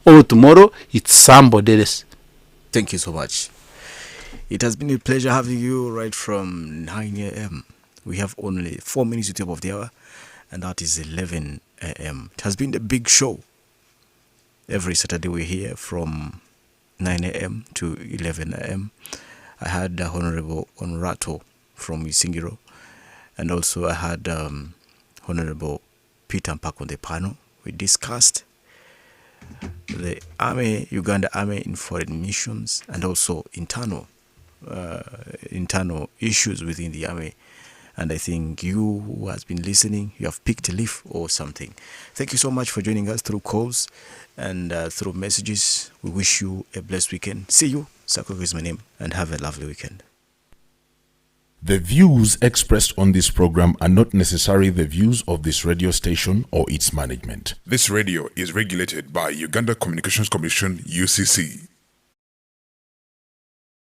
Or tomorrow it's somebody else. Thank you so much. It has been a pleasure having you right from 9 a.m. We have only 4 minutes to the top of the hour, and that is 11 a.m. It has been a big show. Every Saturday we're here from 9 a.m. to 11 a.m. I had Honorable Onrato from Isingiro, and also I had Honorable Peter Mpako on the panel. We discussed the army, Uganda army in foreign missions, and also internal issues within the army. And I think you who has been listening, you have picked a leaf or something. Thank you so much for joining us through calls and through messages. We wish you a blessed weekend. See you. Sakoko is my name, and have a lovely weekend. The views expressed on this program are not necessarily the views of this radio station or its management. This radio is regulated by Uganda Communications Commission, UCC.